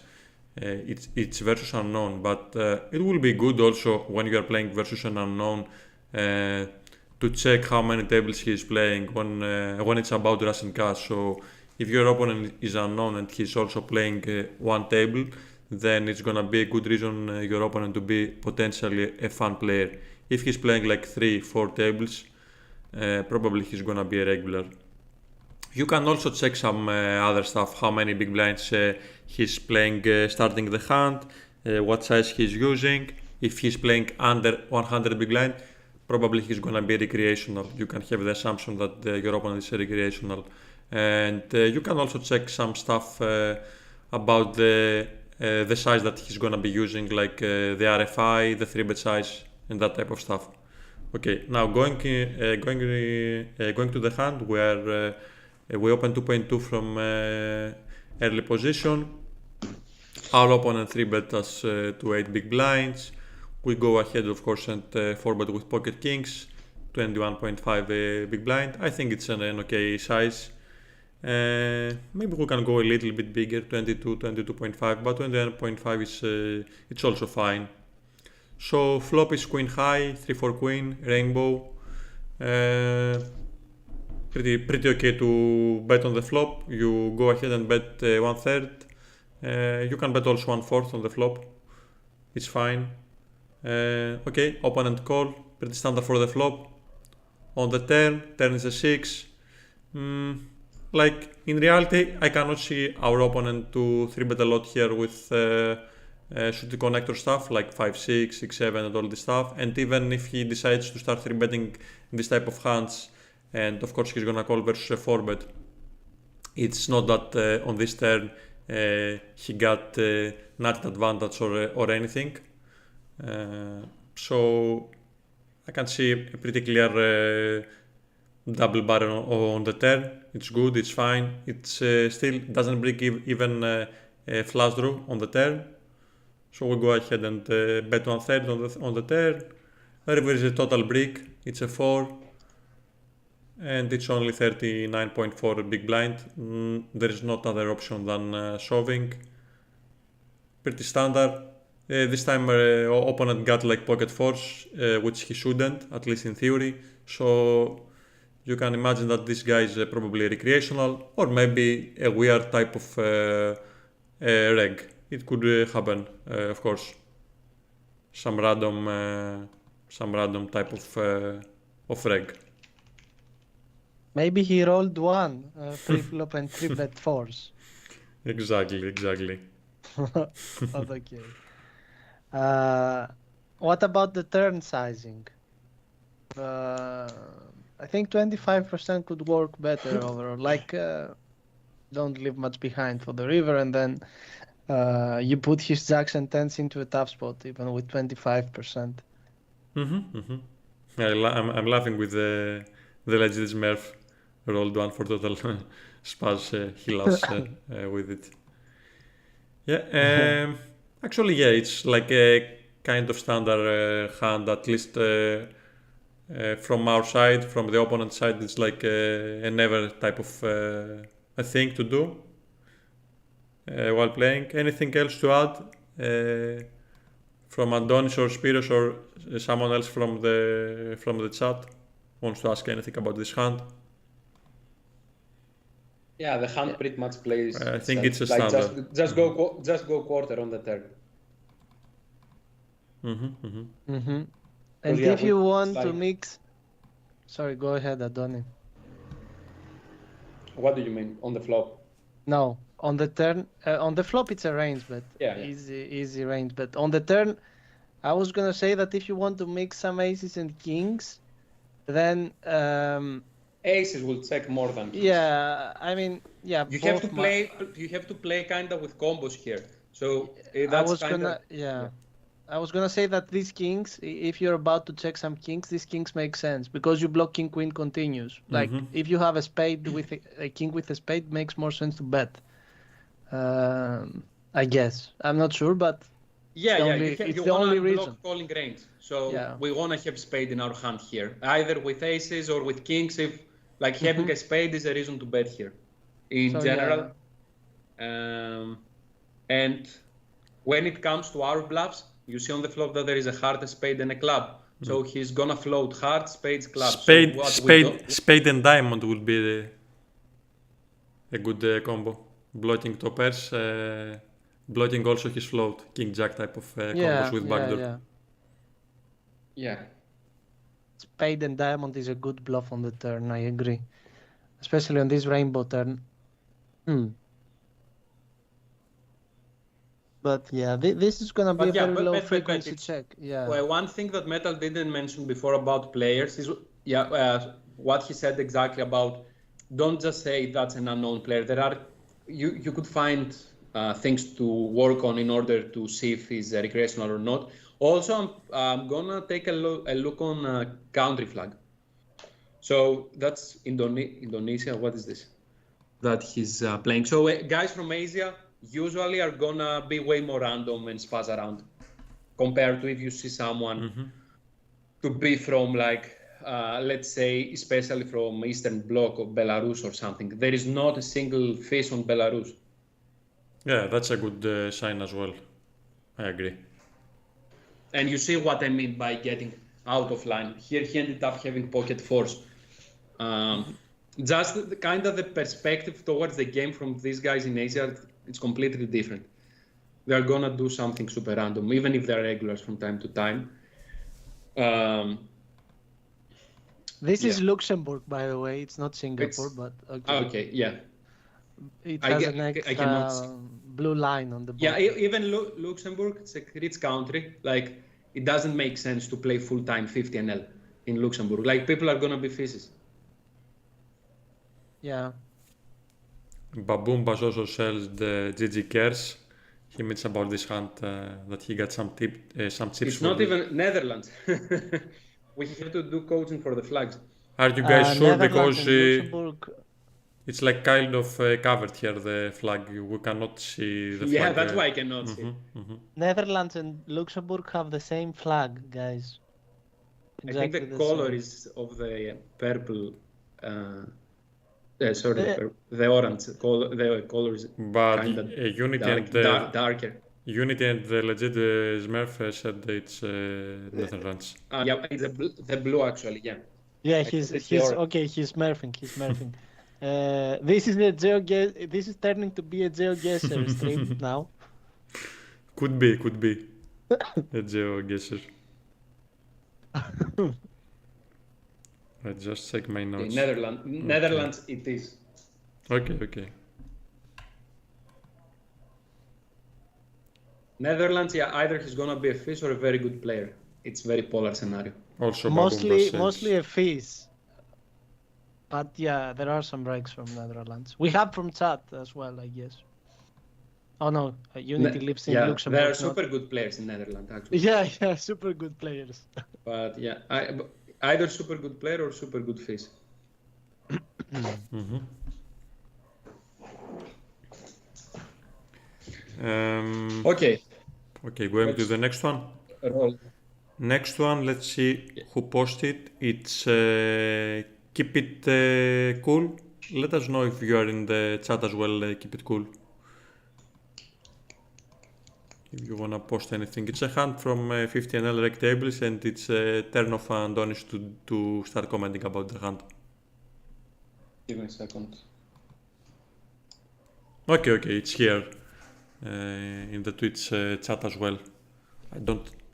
It's versus unknown, but it will be good also when you are playing versus an unknown to check how many tables he is playing when it's about Russian Cash. So if your opponent is unknown and he's also playing one table, then it's gonna be a good reason your opponent to be potentially a fun player. If he's playing like 3-4 tables, probably he's gonna be a regular. You can also check some other stuff, how many big blinds he's playing starting the hand, what size he's using. If he's playing under 100 big blind, probably he's gonna be recreational. You can have the assumption that your opponent is recreational. And you can also check some stuff about the size that he's gonna be using, like the RFI, the 3-bet size, and that type of stuff. Okay, now going to the hand where we open 2.2 from early position. Our opponent 3-bet us to 8 big blinds. We go ahead, of course, and 4-bet with pocket kings, 21.5 big blind. I think it's an okay size. Maybe we can go a little bit bigger, 22, 22.5, but 21.5 is it's also fine. So flop is queen high, 3-4 queen, rainbow. Pretty okay to bet on the flop. You go ahead and bet 1/3. You can bet also 1/4 on the flop. It's fine. Okay, opponent call. Pretty standard for the flop. On the turn is a 6. Like in reality, I cannot see our opponent to 3-bet a lot here with shooting connector stuff like 5-6, 6-7 and all this stuff. And even if he decides to start 3-betting this type of hands, and of course he's gonna call versus a 4-bet, it's not that on this turn he got nut advantage or anything. So I can see a pretty clear double barrel on the turn. It's good, it's fine. It still doesn't break even a flush draw on the turn. So we go ahead and bet 1/3 on the turn. River is a total brick, it's a 4. And it's only 39.4 big blind. There is no other option than shoving. Pretty standard. This time opponent got like pocket fours, which he shouldn't, at least in theory. So you can imagine that this guy is probably recreational, or maybe a weird type of reg. It could happen, of course. Some random type of reg. Maybe he rolled one pre-flop and 3-bet fours. Exactly. Okay. What about the turn sizing? I think 25% could work better overall. Like, don't leave much behind for the river, and then you put his jacks and tens into a tough spot, even with 25%. I'm laughing with the legit Smurf rolled one for total spaz. He loves with it. Yeah. Actually, yeah, it's like a kind of standard hand, at least from our side. From the opponent side, it's like a never type of a thing to do while playing. Anything else to add from Andonis or Spiros or someone else from the chat wants to ask anything about this hand? Yeah, the hand pretty much plays. I think it's a like standard. Just go quarter on the turn. And yeah, if you want like... to mix, sorry, go ahead, Adonis. What do you mean on the flop? No, on the turn, on the flop it's a range bet. Yeah. Easy range bet. On the turn, I was gonna say that if you want to mix some aces and kings, then aces will check more than kings. Yeah, I mean, yeah. You have to play. You have to play kinda with combos here. So that's I was gonna say that these kings, if you're about to check some kings, these kings make sense because you block king queen continues. Like if you have a spade with a king with a spade, makes more sense to bet. I guess I'm not sure, but it's the only reason. Block calling range. So we wanna have spade in our hand here, either with aces or with kings. If like having a spade is a reason to bet here, in general. And when it comes to our bluffs, you see on the flop that there is a heart, a spade, and a club. So he's gonna float heart, spades, clubs. Spade and diamond will be a good combo. Blocking toppers, blocking also his float, king jack type of combos with backdoor. Yeah. Spade and diamond is a good bluff on the turn. I agree, especially on this rainbow turn. But yeah, this is gonna be a very low frequency check. Yeah. Well, one thing that Metal didn't mention before about players is what he said exactly about. Don't just say that's an unknown player. There are you could find things to work on in order to see if he's recreational or not. Also, I'm gonna take a look on country flag. So that's Indonesia. What is this? That he's playing. So guys from Asia usually are gonna be way more random and spaz around compared to if you see someone to be from like let's say, especially from Eastern Bloc or Belarus or something. There is not a single fish on Belarus. Yeah, that's a good sign as well. I agree. And you see what I mean by getting out of line. Here he ended up having pocket force. Just kind of the perspective towards the game from these guys in Asia, it's completely different. They're gonna do something super random, even if they're regulars from time to time. This is Luxembourg, by the way. It's not Singapore, but okay. Okay, yeah. It has an extra blue line on the board. Yeah, even Luxembourg, it's a rich country. Like, it doesn't make sense to play full-time 50 NL in Luxembourg. Like, people are gonna be fishes. Yeah. Babumbas also sells the GG Cares. He mentioned about this hunt that he got some tips. It's not even Netherlands. We have to do coaching for the flags. Are you guys sure? Because Luxembourg... it's like kind of covered here, the flag. We cannot see the flag. Yeah, that's why I cannot see. Netherlands and Luxembourg have the same flag, guys. Exactly. I think the color is of the purple. The orange color. The color is kind of darker. Unity and the legit Smurf said it's Netherlands. Yeah, it's the blue actually. Yeah. Yeah, he's okay. He's smurfing. This is This is turning to be a GeoGuessr stream now. Could be a GeoGuessr. I just check my notes. Netherlands, it is. Okay. Netherlands, yeah, either he's gonna be a fish or a very good player. It's very polar scenario. Also, mostly a fish. But yeah, there are some breaks from Netherlands. We have from chat as well, I guess. Oh no, Unity lives in Luxembourg. There are super good players in Netherlands, actually. Yeah, super good players. But yeah, either super good player or super good fish. Okay, going to the next one. Roll. Next one, let's see who posted. It's Keep It Cool. Let us know if you are in the chat as well. Keep it cool. If you wanna post anything. It's a hunt from 50NL rec tables, and it's a turn of Andonis to start commenting about the hunt. Give me a second. Okay, it's here in the Twitch chat as well.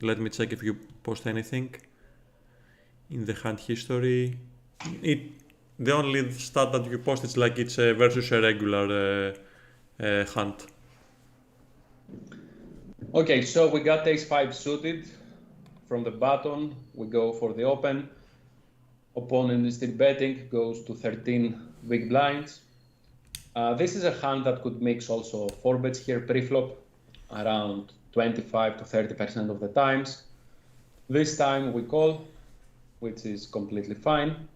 Let me check if you post anything in the hunt history. The only stat that you post is like it's versus a regular hunt. Okay, so we got ace-5 suited from the button. We go for the open. Opponent is still betting, goes to 13 big blinds. This is a hand that could mix also 4 bets here pre-flop, around 25 to 30% of the times. This time we call, which is completely fine.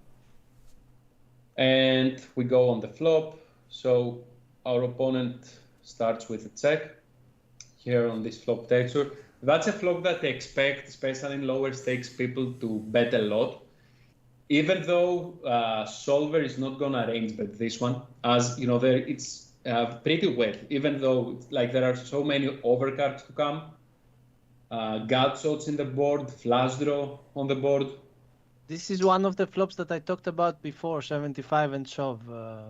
And we go on the flop. So our opponent starts with a check here on this flop texture. That's a flop that I expect, especially in lower stakes, people to bet a lot. Even though Solver is not gonna range bet this one, as you know, it's pretty wet. Even though like there are so many overcards to come, gut shots in the board, flush draw on the board. This is one of the flops that I talked about before, 75 and shove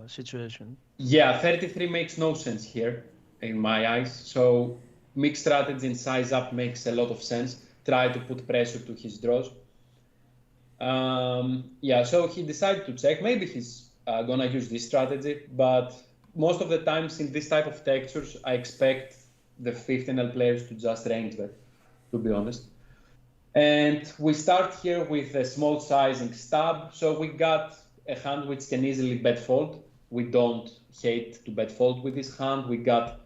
situation. Yeah, 33 makes no sense here in my eyes. So mixed strategy and size up makes a lot of sense. Try to put pressure to his draws. Yeah, so he decided to check. Maybe he's gonna use this strategy, but most of the times in this type of textures, I expect the 15L players to just range bet, to be honest. And we start here with a small sizing stab. So we got a hand which can easily bet fold. We don't hate to bet fold with this hand. We got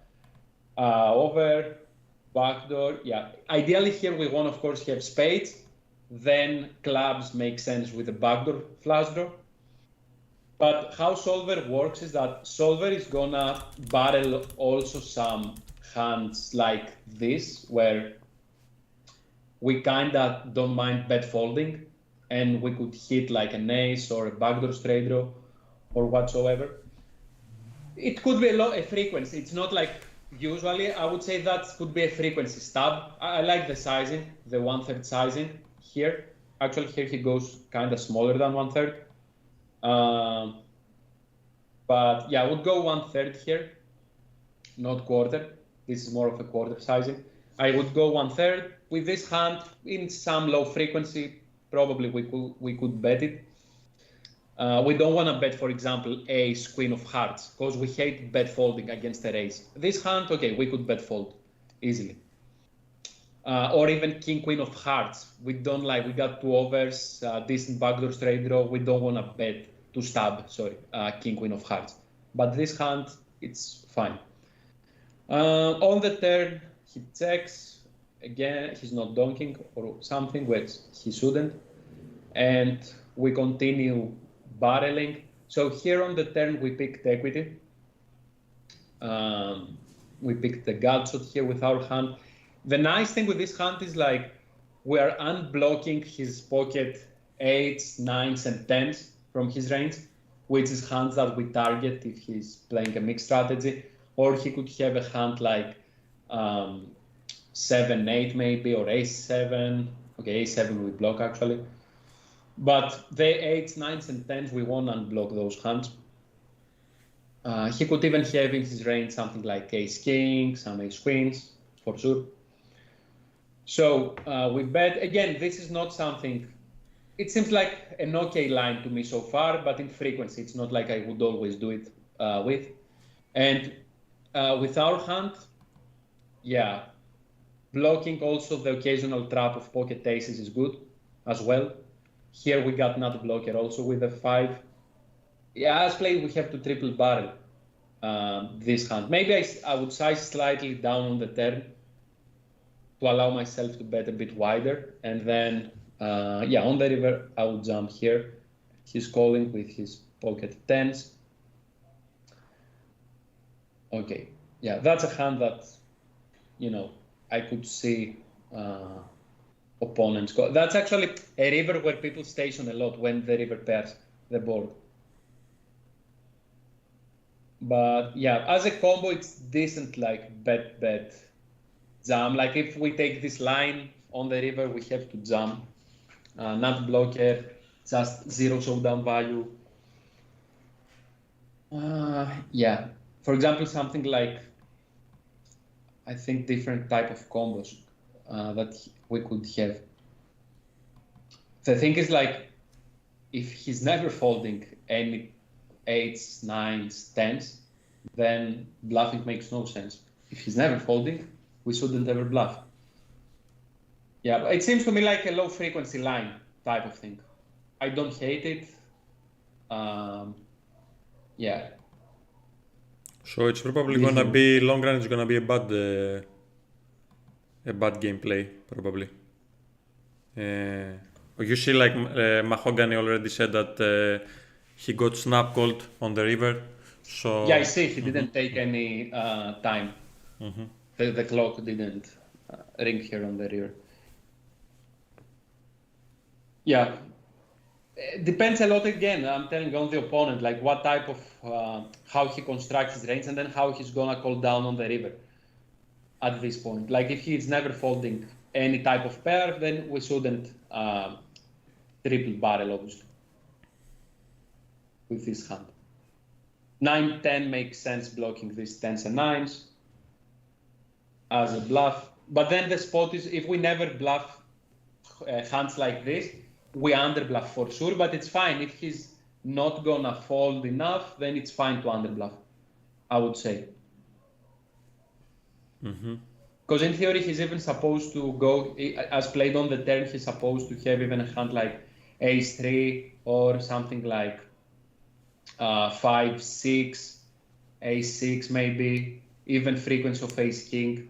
over, backdoor. Yeah, ideally here we want, of course, have spades. Then clubs make sense with a backdoor flush draw. But how Solver works is that Solver is gonna barrel also some hands like this, where we kinda don't mind bet folding, and we could hit like an ace or a backdoor straight draw or whatsoever. It could be a frequency. It's not like usually. I would say that could be a frequency stab. I like the sizing, the 1/3 sizing here. Actually, here he goes kind of smaller than 1/3. But yeah, I would go 1/3 here, not quarter. This is more of a quarter sizing. I would go 1/3 with this hand in some low frequency. Probably we could bet it. We don't want to bet, for example, ace, queen of hearts, because we hate bet folding against the ace. This hand, okay, we could bet fold easily. Or even king, queen of hearts. We don't like, we got two overs, decent backdoor straight draw. We don't want to bet to stab, sorry, king, queen of hearts. But this hand, it's fine. On the turn, he checks. Again, he's not donking or something, which he shouldn't. And we continue barreling. So here on the turn, we picked equity. We picked the gut shot here with our hand. The nice thing with this hand is like we are unblocking his pocket 8s, 9s, and 10s from his range, which is hands that we target if he's playing a mixed strategy. Or he could have a hand like 7-8 maybe, or ace-7. Okay, ace-7 we block actually. But the 8s, 9s, and 10s, we won't unblock those hands. He could even have in his range something like ace-king, some ace-queens, for sure. So we bet. Again, this is not something, it seems like an okay line to me so far, but in frequency, it's not like I would always do it with. And with our hand, yeah, blocking also the occasional trap of pocket aces is good as well. Here we got nut blocker also with a 5. Yeah, as played, we have to triple barrel this hand. Maybe I would size slightly down on the turn to allow myself to bet a bit wider. And then, yeah, on the river, I would jump here. He's calling with his pocket 10s. Okay, yeah, that's a hand that, you know, I could see opponents go. That's actually a river where people station a lot when the river pairs the board. But yeah, as a combo, it's decent, like bet, jam. Like if we take this line on the river, we have to jam. Nut blocker, just 0 showdown value. Yeah, for example, something like, I think different type of combos that we could have. The thing is like, if he's never folding any 8s, 9s, 10s, then bluffing makes no sense. If he's never folding, we shouldn't ever bluff. Yeah, but it seems to me like a low frequency line type of thing. I don't hate it. Yeah. So it's probably gonna be long run. It's gonna be a bad gameplay probably. You see, like Mahogany already said that he got snap called on the river. So yeah, I see. He didn't take any time. The clock didn't ring here on the river. Yeah. It depends a lot again, I'm telling you, on the opponent, like what type of, how he constructs his range and then how he's gonna call down on the river at this point. Like if he's never folding any type of pair, then we shouldn't triple barrel, obviously, with this hand. 9-10 makes sense blocking these 10s and 9s as a bluff. But then the spot is, if we never bluff hands like this, we underbluff for sure, but it's fine. If he's not gonna fold enough, then it's fine to underbluff, I would say. Because in theory, he's even supposed to go, as played on the turn, he's supposed to have even a hand like ace-3 or something like 5-6, ace-6 maybe, even frequency of ace-king.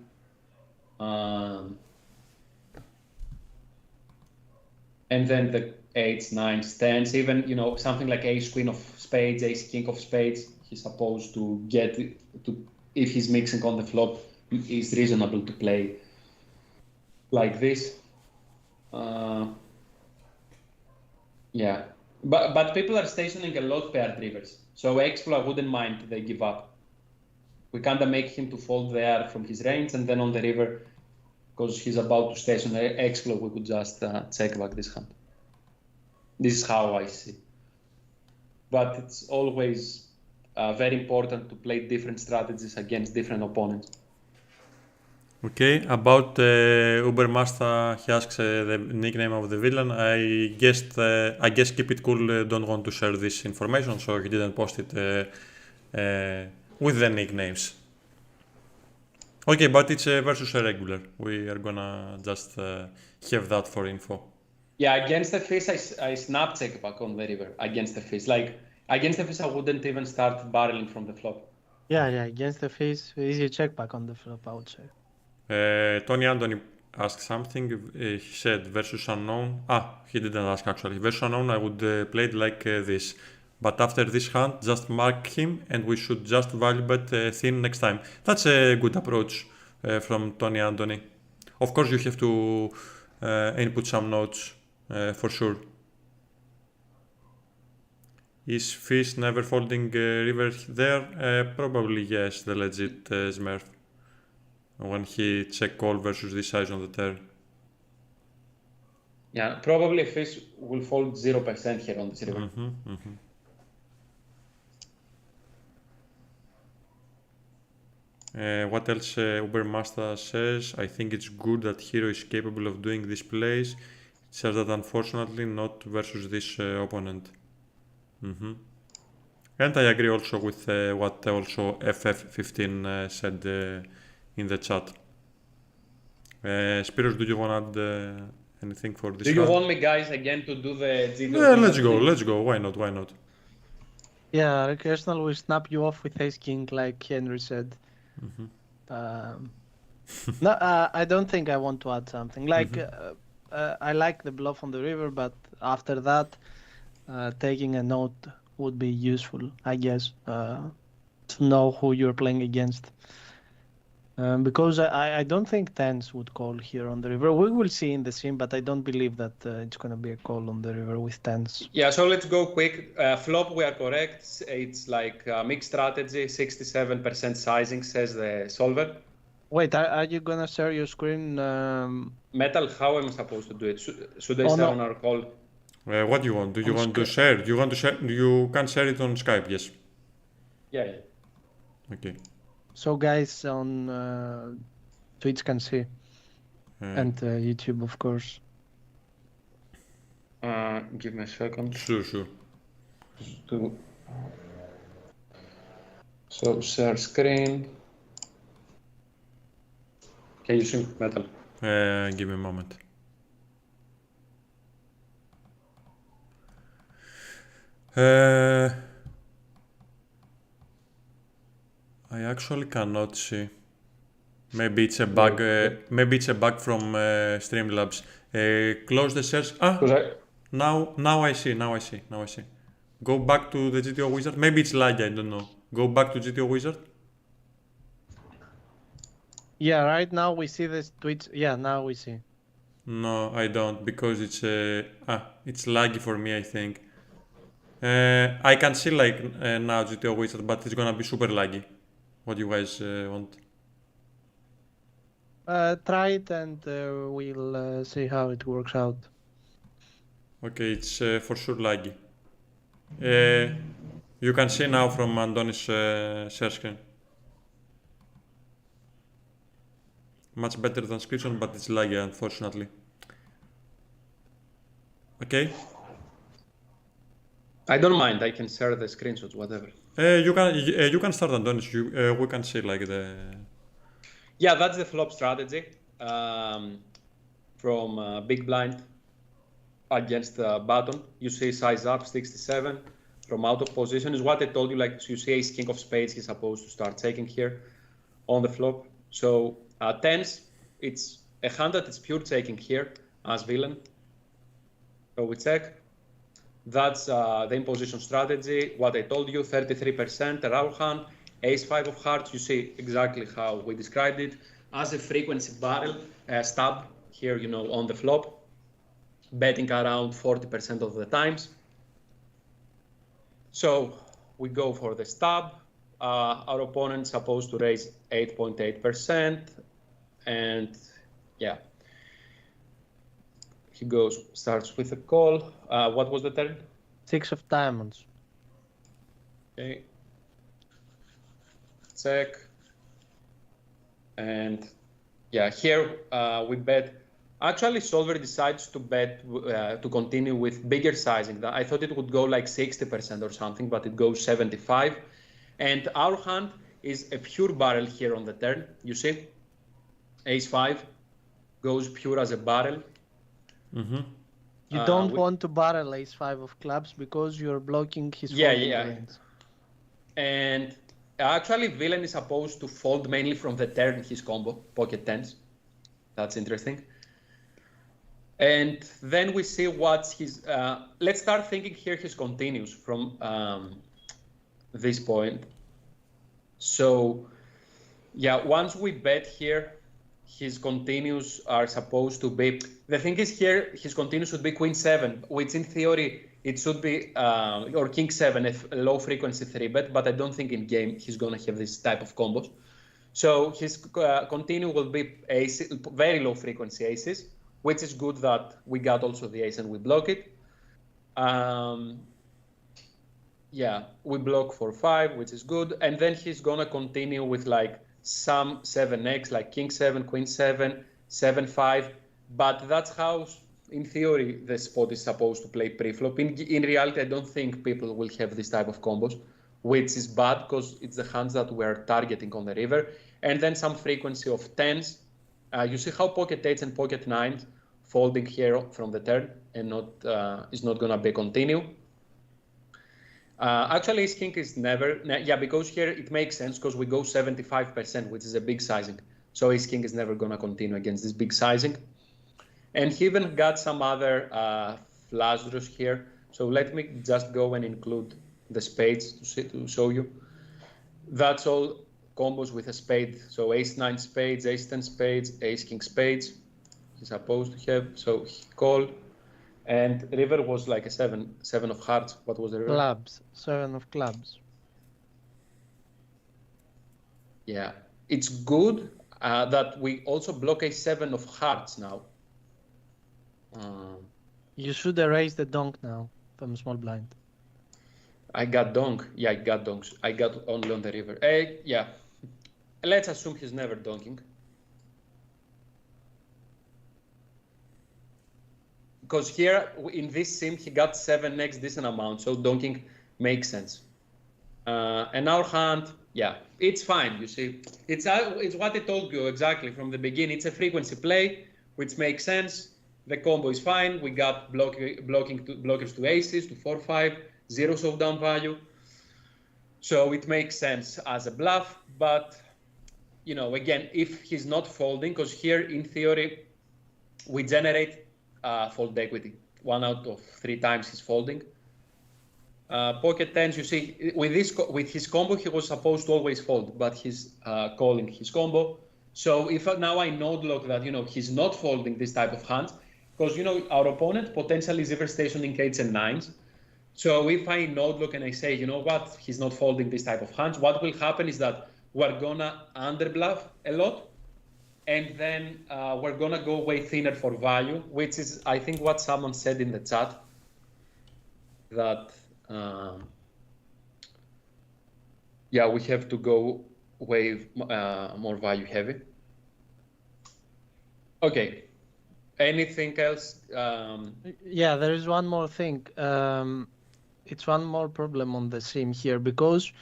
And then the 8s, 9s, 10s, even, you know, something like ace-queen of spades, ace-king of spades, he's supposed to get to, if he's mixing on the flop, it's reasonable to play like this. Yeah, but people are stationing a lot paired rivers, so X-Flow I wouldn't mind they give up. We kind of make him to fold there from his range, and then on the river, because he's about to station X-Flow, we could just check back this hand. This is how I see. But it's always very important to play different strategies against different opponents. Okay, about Ubermaster, he asks the nickname of the villain. I guess Keep It Cool don't want to share this information, so he didn't post it with the nicknames. Okay, but it's versus a regular. We are gonna just have that for info. Yeah, against the fish, I snap check back on the river. Against the fish, like against the fish, I wouldn't even start barreling from the flop. Yeah, against the fish, easy check back on the flop, I would say. Tony Anthony asked something. He said versus unknown. He didn't ask actually. Versus unknown, I would play it like this. But after this hand, just mark him and we should just value bet thin next time. That's a good approach from Tony Anthony. Of course, you have to input some notes for sure. Is fish never folding river there? Probably yes, the legit Smurf. When he check call versus this size on the turn. Yeah, probably fish will fold 0% here on this river. What else Ubermaster says? I think it's good that Hero is capable of doing this plays. It's just that unfortunately not versus this opponent. And I agree also with what also FF15 said in the chat. Spiros, do you want to add anything for this? Do you want me, guys, again to do the GTO? Yeah, let's go. Why not? Yeah, Arsenal will snap you off with ace king, like Henry said. No, I don't think I want to add something. Like, I like the bluff on the river, but after that, taking a note would be useful, I guess, to know who you're playing against. Because I don't think tens would call here on the river. We will see in the sim, but I don't believe that it's going to be a call on the river with tens. Yeah, so let's go quick. Flop, we are correct. It's like a mixed strategy, 67% sizing, says the solver. Wait, are you going to share your screen? Metal, how am I supposed to do it? Should I share on our call? What do you want? Do you want to share? Do you want to share? You can share it on Skype, yes. Yeah. Okay. So guys on Twitch can see, and YouTube, of course. Give me a second. Sure. So share screen. Can you see Metal? Give me a moment. I actually cannot see. Maybe it's a bug. Maybe it's a bug from Streamlabs. Close the search. Now I see. Go back to the GTO wizard. Maybe it's laggy. I don't know. Go back to GTO wizard. Yeah, right now we see this Twitch. Yeah, now we see. No, I don't, because it's laggy for me, I think. I can see like now GTO wizard, but it's gonna be super laggy. What do you guys want? Try it and we'll see how it works out. Okay, it's for sure laggy. You can see now from Antonis' share screen. Much better than screenshot, but it's laggy, unfortunately. Okay? I don't mind. I can share the screenshots, whatever. You can start, Antonis. We can see like the... Yeah, that's the flop strategy from big blind against the button. You see size up 67 from out of position is what I told you. Like you see ace king of spades, he's supposed to start taking here on the flop. So tens, it's a hand that it's pure taking here as villain. So we check. That's the imposition strategy. What I told you, 33% raw hand, ace 5 of hearts. You see exactly how we described it as a frequency barrel stab here, you know, on the flop. betting around 40% of the times. So we go for the stab. Our opponent's supposed to raise 8.8%, and yeah, he starts with a call. What was the turn? 6 of diamonds. Okay. Check. And yeah, here we bet. Actually, solver decides to bet to continue with bigger sizing. I thought it would go like 60% or something, but it goes 75. And our hand is a pure barrel here on the turn. You see, ace-5 goes pure as a barrel. Mm-hmm. You don't want to barrel ace-5 of clubs because you're blocking his folding range. And actually, villain is supposed to fold mainly from the turn his combo, pocket tens. That's interesting. And then we see what's his. Let's start thinking here his continues from this point. So, yeah, once we bet here, his continues are supposed to be. The thing is here, his continues should be queen 7, which in theory it should be, or king 7, a low frequency 3-bet, but I don't think in game he's gonna have this type of combos. So his continue will be ace, very low frequency aces, which is good that we got also the ace and we block it. Yeah, we block for 5, which is good. And then he's gonna continue with like some 7x, like king 7, queen 7, 7-5. But that's how, in theory, the spot is supposed to play pre-flop. In reality, I don't think people will have this type of combos, which is bad because it's the hands that we're targeting on the river. And then some frequency of 10s. You see how pocket 8s and pocket 9s folding here from the turn and is not gonna be continue. Actually, ace king is never, yeah, because here it makes sense because we go 75%, which is a big sizing. So ace king is never gonna continue against this big sizing. And he even got some other flush draws here. So let me just go and include the spades to show you. That's all combos with a spade. So ace-9 spades, ace-10 spades, ace-king spades. He's supposed to have. So he called. And river was like a 7 of hearts. What was the river? Clubs, 7 of clubs. Yeah, it's good that we also block a 7 of hearts now. You should erase the donk now from small blind. I got donk. Yeah, I got donks. I got only on the river. Yeah, let's assume he's never donking. Because here in this sim he got 7x decent amount, so donking makes sense. And our hand, yeah, it's fine. You see, it's what I told you exactly from the beginning. It's a frequency play, which makes sense. The combo is fine. We got blockers to aces, to 4-5, zeros of down value. So it makes sense as a bluff. But you know, again, if he's not folding, because here in theory we generate fold equity. 1 out of 3 times he's folding. Pocket tens, you see, with his combo, he was supposed to always fold, but he's calling his combo. So if now I node lock that, you know, he's not folding this type of hands, because, you know, our opponent potentially is ever stationing 8s and 9s. So if I node lock and I say, you know what, he's not folding this type of hands, what will happen is that we're gonna underbluff a lot. And then we're gonna go way thinner for value, which is, I think, what someone said in the chat, that yeah, we have to go way more value heavy. Okay, anything else? Yeah, there is one more thing. It's one more problem on the sim here, because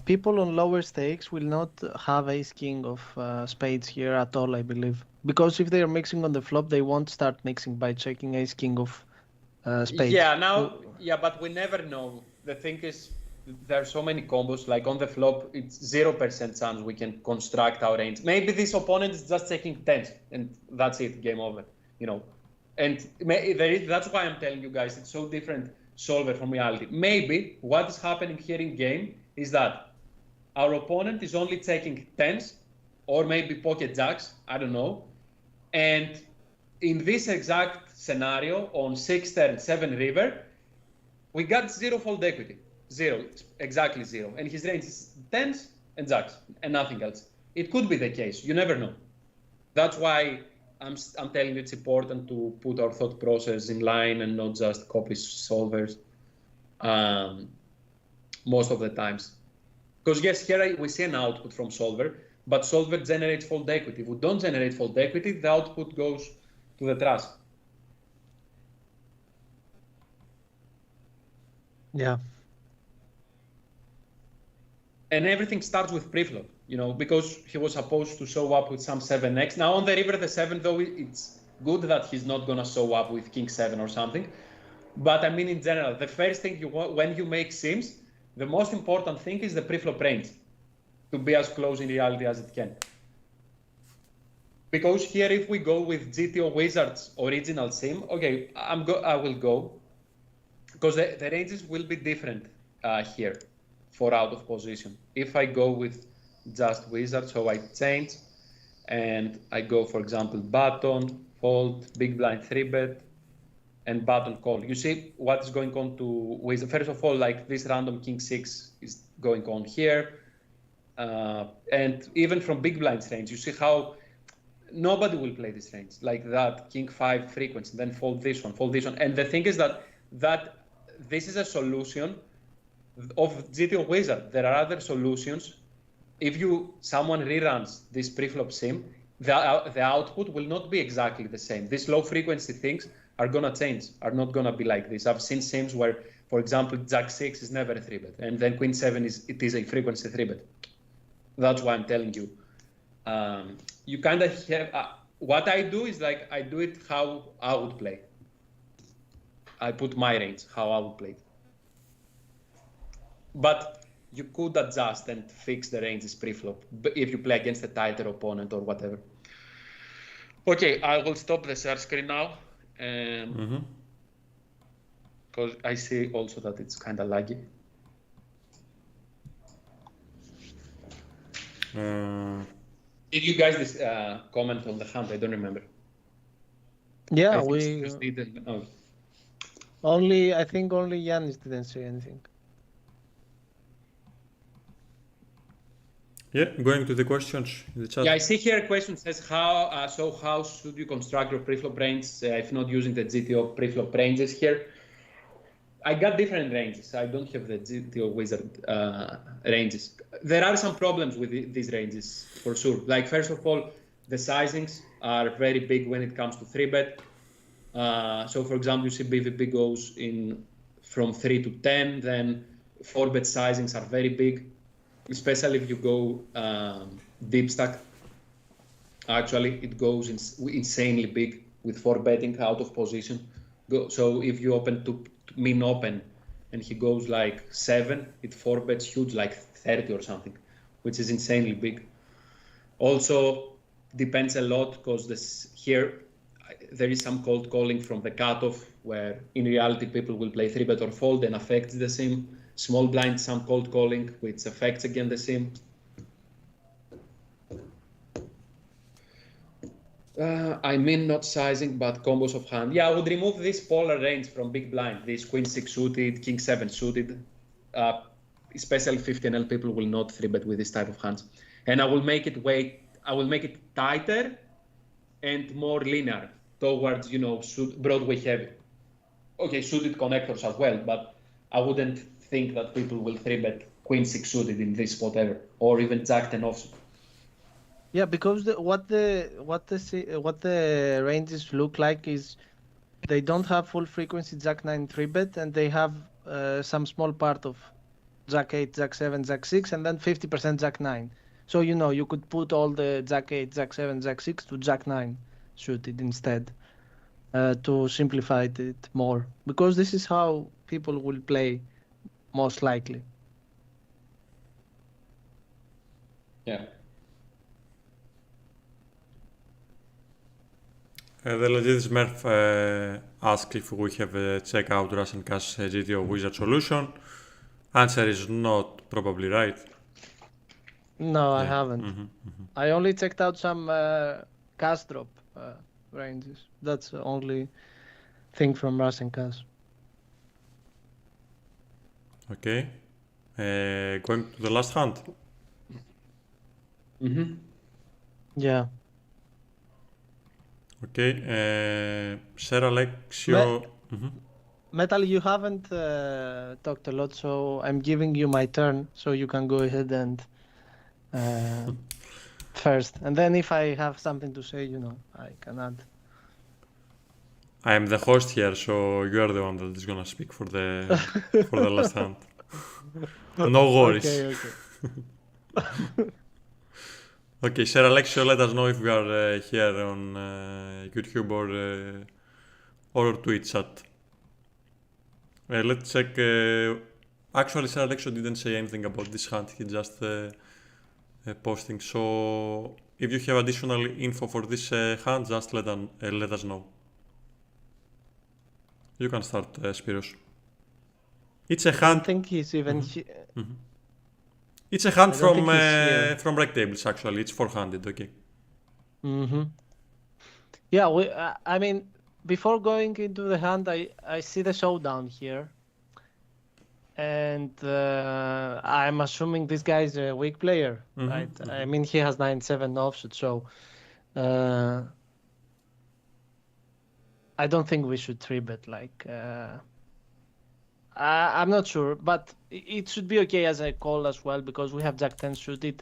people on lower stakes will not have ace-king of spades here at all, I believe. Because if they are mixing on the flop, they won't start mixing by checking ace-king of spades. Yeah, now, yeah, but we never know. The thing is, there are so many combos, like on the flop, it's 0% chance we can construct our range. Maybe this opponent is just checking 10s, and that's it, game over, you know. And that's why I'm telling you guys, it's so different solver from reality. Maybe what is happening here in game is that our opponent is only taking 10s or maybe pocket jacks, I don't know. And in this exact scenario on 6 turn 7 river, we got 0 fold equity. 0, exactly 0. And his range is 10s and jacks and nothing else. It could be the case. You never know. That's why I'm telling you it's important to put our thought process in line and not just copy solvers most of the times. Because yes, here we see an output from solver, but solver generates fold equity. If we don't generate fold equity, the output goes to the trash. Yeah. And everything starts with preflop, because he was supposed to show up with some 7x. Now on the river, the 7, though, it's good that he's not going to show up with king 7 or something. But I mean, in general, the first thing you want when you make sims, the most important thing is the preflop range to be as close in reality as it can. Because here, if we go with GTO Wizards original sim, okay, I will go because the ranges will be different here for out of position. If I go with just Wizards, so I change and I go, for example, button, fold, big blind 3-bet, and button call. You see what is going on to Wizard. First of all, like this random king 6 is going on here. And even from big blind's range, you see how nobody will play this range like that king 5 frequency, then fold this one, fold this one. And the thing is that this is a solution of GTO Wizard. There are other solutions. If someone reruns this preflop sim, the output will not be exactly the same. These low frequency things are gonna change, are not gonna be like this. I've seen sims where, for example, Jack 6 is never a 3-bet, and then Queen 7 is a frequency 3-bet. That's why I'm telling you. You kind of have what I do is like I do it how I would play. I put my range how I would play it. But you could adjust and fix the ranges pre-flop if you play against a tighter opponent or whatever. Okay, I will stop the share screen now. Because I see also that it's kind of laggy. Did you guys comment on the hand? I don't remember. Yeah, I think only Yannis didn't say anything. Yeah, going to the questions in the chat. Yeah, I see here a question says how should you construct your preflop range if not using the GTO preflop ranges here? I got different ranges. I don't have the GTO Wizard ranges. There are some problems with these ranges for sure. Like first of all, the sizings are very big when it comes to 3-bet. So for example, you see BVB goes in from 3 to 10, then 4-bet sizings are very big, especially if you go deep stack. Actually, it goes insanely big with 4-betting out of position. So if you open to min open and he goes like 7, it 4-bets huge like 30 or something, which is insanely big. Also depends a lot because here there is some cold calling from the cutoff where in reality people will play 3-bet or fold and affects the sim. Small blind, some cold calling, which affects again the sim. I mean not sizing, but combos of hand. Yeah, I would remove this polar range from big blind. This Queen 6 suited, King 7 suited. Especially 15L people will not 3-bet with this type of hands. And I will make it tighter and more linear towards, Broadway heavy. Okay, suited connectors as well, but I wouldn't think that people will 3-bet Queen 6 suited in this spot ever, or even Jack 10 offsuit. Yeah, because what the ranges look like is they don't have full frequency Jack 9 3-bet, and they have some small part of Jack 8, Jack 7, Jack 6, and then 50% Jack 9. So you could put all the Jack 8, Jack 7, Jack 6 to Jack 9 suited instead to simplify it more, because this is how people will play most likely. Yeah. The legit Smurf asked if we have checked out Russian Cash GTO Wizard solution. Answer is not, probably right. No, I haven't. I only checked out some cash drop ranges. That's the only thing from Russian Cas. Okay. Going to the last hand. Mm-hmm. Yeah. Okay. Sir Alexio. Metal, you haven't talked a lot, so I'm giving you my turn, so you can go ahead and first. And then if I have something to say, I can add. I am the host here, so you are the one that is gonna speak for the last hand. No worries. Okay. Okay, Sir Alexio, let us know if you are here on YouTube or Twitch chat. Let's check. Actually, Sir Alexio didn't say anything about this hand. He just posting. So, if you have additional info for this hand, just let us know. You can start, Spiros. It's a hand. I don't think he's even. It's a hand from rec tables. Actually, it's four-handed. Okay. Yeah, I mean, before going into the hand, I see the showdown here, and I'm assuming this guy is a weak player, right? I mean, he has 9-7 offsuit, so I don't think we should 3-bet. I'm not sure, but it should be okay as I call as well, because we have Jack 10 suited.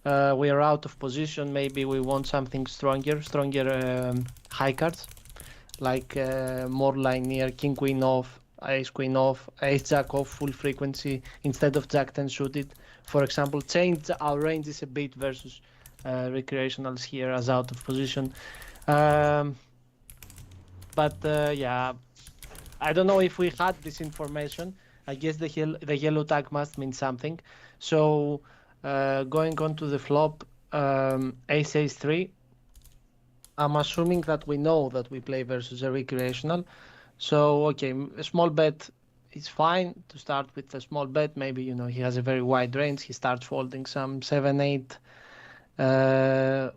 We are out of position. Maybe we want something stronger high cards, like more linear, King Queen off, Ace Queen off, Ace Jack off full frequency instead of Jack 10 suited. For example, change our ranges a bit versus recreationals here as out of position. But yeah, I don't know if we had this information. I guess the yellow tag must mean something. So going on to the flop, Ace Ace 3. I'm assuming that we know that we play versus a recreational. So okay, a small bet is fine to start with a small bet. Maybe he has a very wide range. He starts folding some 7-8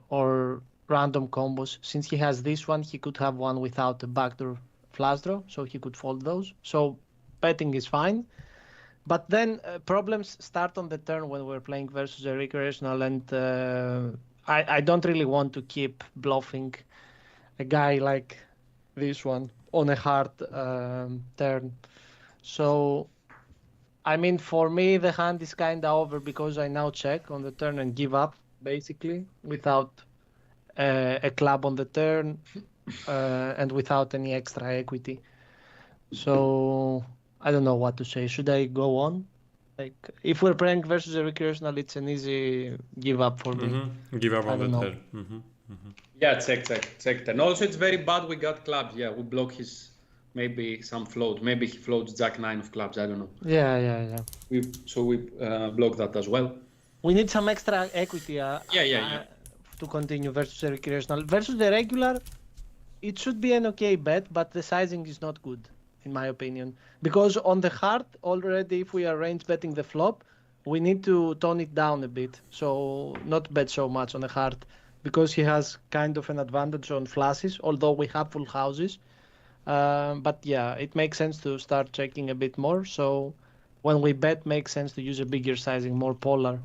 or random combos. Since he has this one, he could have one without a backdoor flush draw, so he could fold those. So betting is fine. But then problems start on the turn when we're playing versus a recreational, and I don't really want to keep bluffing a guy like this one on a hard turn. So, I mean, for me, the hand is kind of over because I now check on the turn and give up, basically, without a club on the turn and without any extra equity. So, I don't know what to say. Should I go on? Like, if we're playing versus a recreational, it's an easy give up for me. Give up on the turn. Yeah, check. And also, it's very bad we got clubs. Yeah, we block his maybe some float. Maybe he floats Jack 9 of clubs. I don't know. Yeah. So we block that as well. We need some extra equity. To continue versus the recreational. Versus the regular, it should be an okay bet, but the sizing is not good, in my opinion. Because on the hard, already, if we are range betting the flop, we need to tone it down a bit. So not bet so much on the hard, because he has kind of an advantage on flushes, although we have full houses. But yeah, it makes sense to start checking a bit more. So when we bet, makes sense to use a bigger sizing, more polar,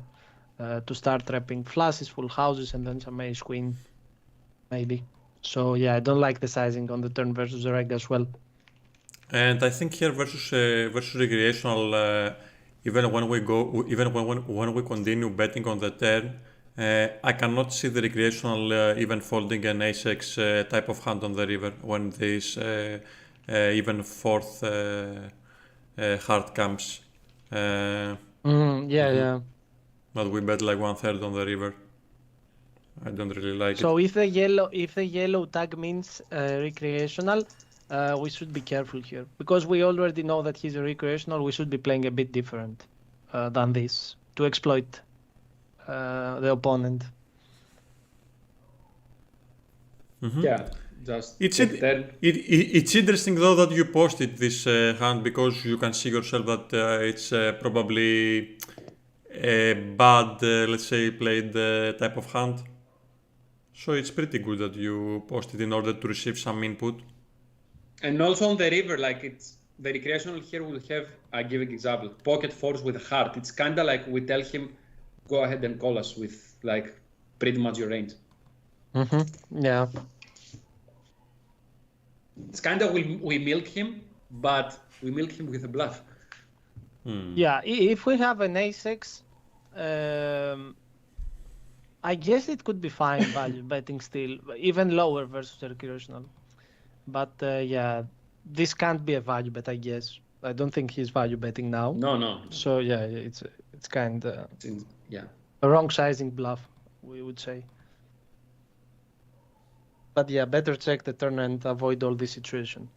to start repping flushes, full houses, and then some ace queen, maybe. So yeah, I don't like the sizing on the turn versus the reg as well. And I think here versus recreational, even when we continue betting on the turn, I cannot see the recreational even folding an ace-x type of hand on the river when there is even fourth hard comes. Yeah. But we bet like 1/3 on the river. I don't really like it. So if the yellow tag means recreational, we should be careful here, because we already know that he's a recreational. We should be playing a bit different than this to exploit the opponent. Yeah, just it's interesting though that you posted this hand, because you can see yourself that it's probably a bad, let's say, played type of hand. So it's pretty good that you posted in order to receive some input. And also on the river, like it's the recreational here will have, I give an example, pocket fours with a heart. It's kind of like we tell him, go ahead and call us with like pretty much your range. Yeah. It's kind of we milk him, but we milk him with a bluff. Yeah, if we have an A6, I guess it could be fine value betting still, even lower versus recreational. But yeah, this can't be a value bet, I guess. I don't think he's value betting now. No. So yeah, it's kind of yeah, a wrong sizing bluff, we would say. But yeah, better check the turn and avoid all this situation.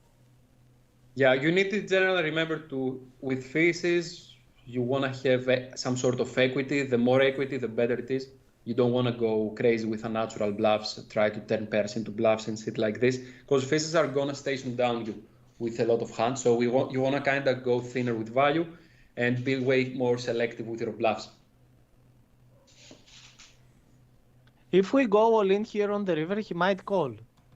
Yeah, you need to generally remember with faces, you want to have some sort of equity. The more equity, the better it is. You don't want to go crazy with unnatural bluffs, try to turn pairs into bluffs and shit like this, because faces are going to station down you with a lot of hands. So you want to kind of go thinner with value and be way more selective with your bluffs. If we go all in here on the river, he might call.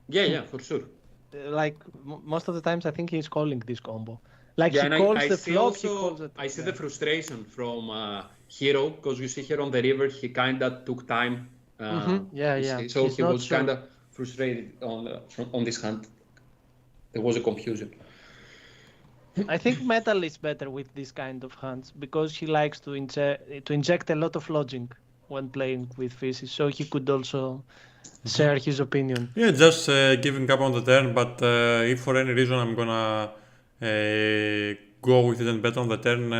Yeah, for sure. Like most of the times, I think he's calling this combo. Like he calls the flop, he calls it. I see the frustration from Hero, because you see here on the river, he kind of took time. Yeah. So he was kind of frustrated on this hand. There was a confusion. I think Metal is better with this kind of hands because he likes to inject a lot of logic when playing with faces, so he could also share his opinion. Yeah, just giving up on the turn, but if for any reason I'm gonna go with it and bet on the turn,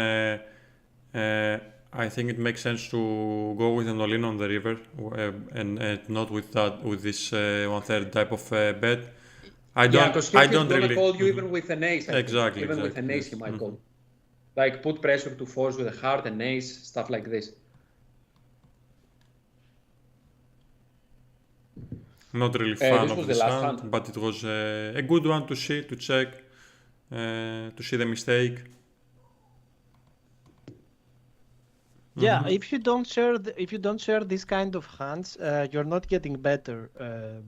I think it makes sense to go with an all-in on the river and not with this 1/3 type of bet. I don't really call you even with an ace. Exactly. With an ace, he might call. Like put pressure to fours with a heart, an ace, stuff like this. Not really fan of this hand, but it was a good one to see, to check, to see the mistake. Yeah, if you don't share this kind of hands, you're not getting better.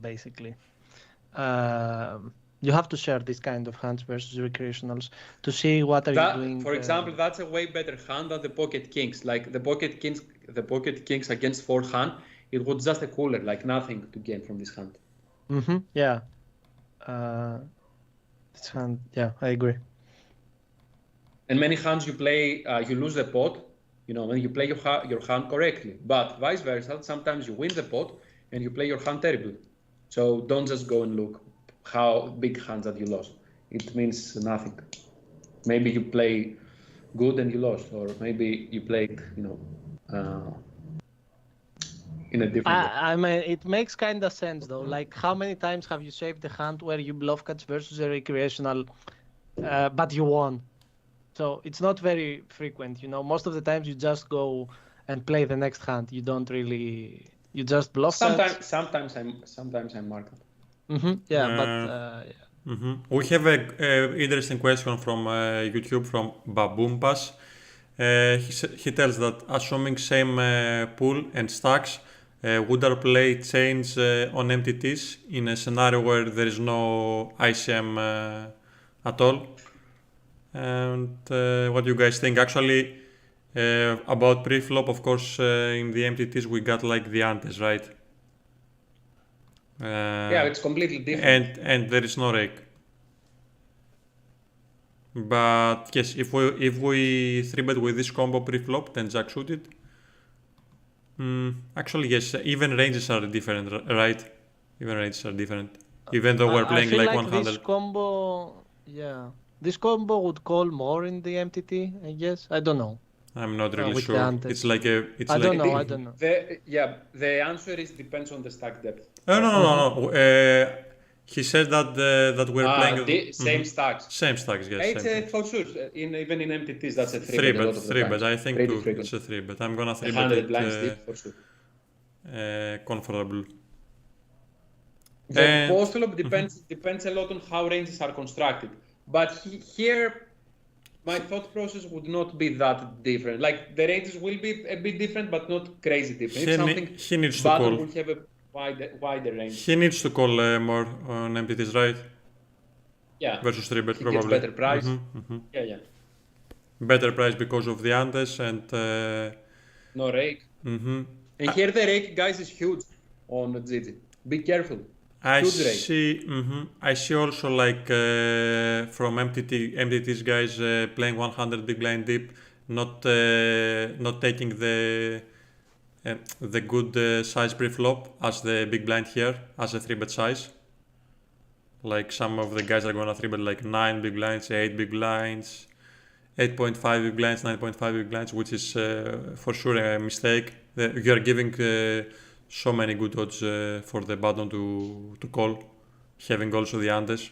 Basically, you have to share this kind of hands versus recreationals to see what are you doing. For example, that's a way better hand than the pocket kings. Like the pocket kings against forehand, it was just a cooler, like nothing to gain from this hand. Yeah. This hand, yeah, I agree. And many hands you play, you lose the pot. When you play your hand correctly, but vice versa, sometimes you win the pot and you play your hand terribly. So don't just go and look how big hands that you lost. It means nothing. Maybe you play good and you lost, or maybe you played, in a different way. I mean, it makes kind of sense though. Like, how many times have you saved the hand where you bluff catch versus a recreational, but you won? So it's not very frequent, Most of the times you just go and play the next hand. You don't really, you just bluff. Sometimes I'm marked. Yeah. We have a interesting question from YouTube from Baboompas. He tells that assuming same pool and stacks, would our play change on MTTs in a scenario where there is no ICM at all? And what do you guys think? Actually, about pre-flop, of course, in the MTTs we got like the antes, right? Yeah, it's completely different. And there is no rake. But yes, if we 3-bet with this combo pre-flop, then jack suited. Actually, yes, even ranges are different, right? Even ranges are different. Even though we're playing like 100. This combo, yeah. This combo would call more in the MTT, I guess. I don't know. I'm not really sure. It's like a. I don't know. The answer is depends on the stack depth. No. He said that we're playing same stacks. Same stacks, yes. It's for sure. Even in MTTs, that's a 3-bet. 3-bet. I think too. It's a 3-bet. I'm gonna 3-bet it. Blinds deep for sure. Comfortable. The post flop depends a lot on how ranges are constructed. But here, my thought process would not be that different. Like the ranges will be a bit different, but not crazy different. He needs to call. Will have wider range. He needs to call more on MTTs, right? Yeah. Versus 3-bet He probably. gets better price. Yeah. Better price because of the Andes and... No rake. And here the rake, guys, is huge on GG. Be careful. I Huge rake. see. I see also like from MTTs guys playing 100 big blind deep, not taking the good size pre-flop as the big blind here as a 3-bet size. Like some of the guys are gonna 3-bet like 9 big blinds, 8 big blinds, 8.5 big blinds, 9.5 big blinds, which is for sure a mistake. You are giving so many good odds for the button to call, having also the Andes.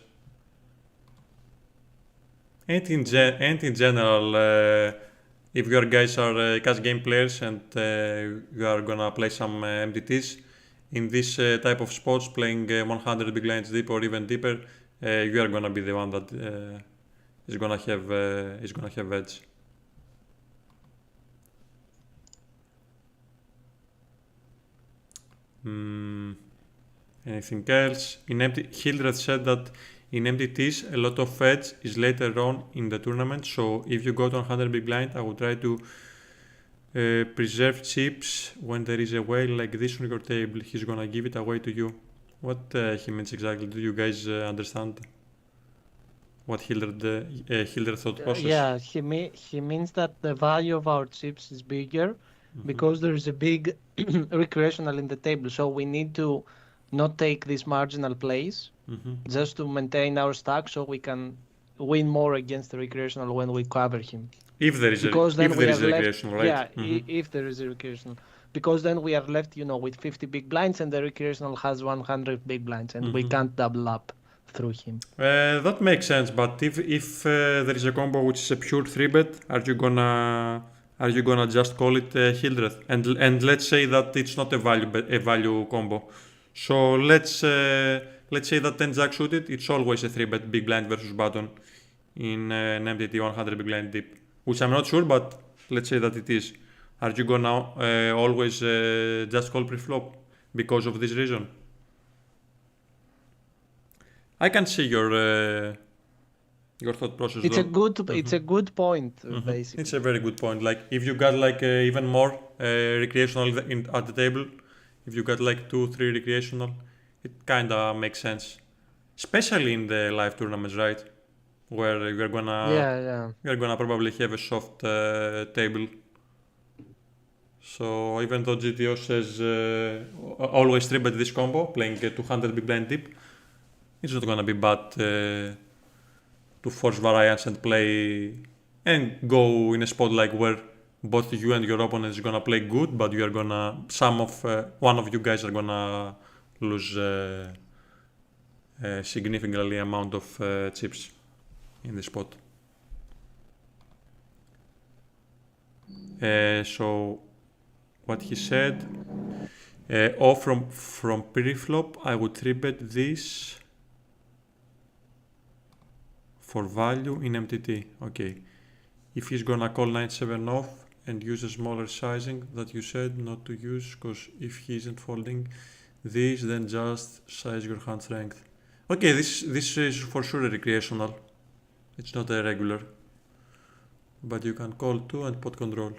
And in general, if your guys are cash game players and you are gonna play some MTTs, in this type of spots, playing 100 big blinds deep or even deeper, you are gonna be the one that is gonna have edge. Anything else? Hildred said that in MTTs a lot of edge is later on in the tournament, so if you go to 100 big blind, I would try to preserve chips when there is a whale like this on your table. He's gonna give it away to you. What he means exactly? Do you guys understand what Hildred thought process? Yeah, he means that the value of our chips is bigger because there is a big recreational in the table. So we need to not take these marginal plays just to maintain our stack so we can win more against the recreational when we cover him. If there is a recreational, right? Yeah, if there is a recreational. Because then we are left, with 50 big blinds and the recreational has 100 big blinds and we can't double up through him. That makes sense, but if there is a combo which is a pure 3-bet, are you gonna just call it Hildreth? And let's say that it's not a value combo. So let's say that 10 jack suited, it's always a 3-bet big blind versus button in an MTT 100 big blind deep, which I'm not sure, but let's say that it is. Are you gonna always just call pre-flop because of this reason? I can see your thought process. It's a good point, basically. It's a very good point. Like if you got like even more recreational at the table, if you got like 2-3 recreational, it kinda makes sense, especially in the live tournaments, right? Where you're gonna probably have a soft table. So even though GTO says always 3-bet this combo, playing 200 big blind deep, it's not gonna be bad to force variance and play and go in a spot like where both you and your opponent is gonna play good, but you are gonna one of you guys are gonna lose significantly amount of chips in the spot. So what he said, from pre-flop, I would 3-bet this for value in MTT. Okay. If he's gonna call 9-7 off and use a smaller sizing that you said not to use, because if he isn't folding this, then just size your hand strength. Okay, this is for sure a recreational. It's not a regular. But you can call too and pot control.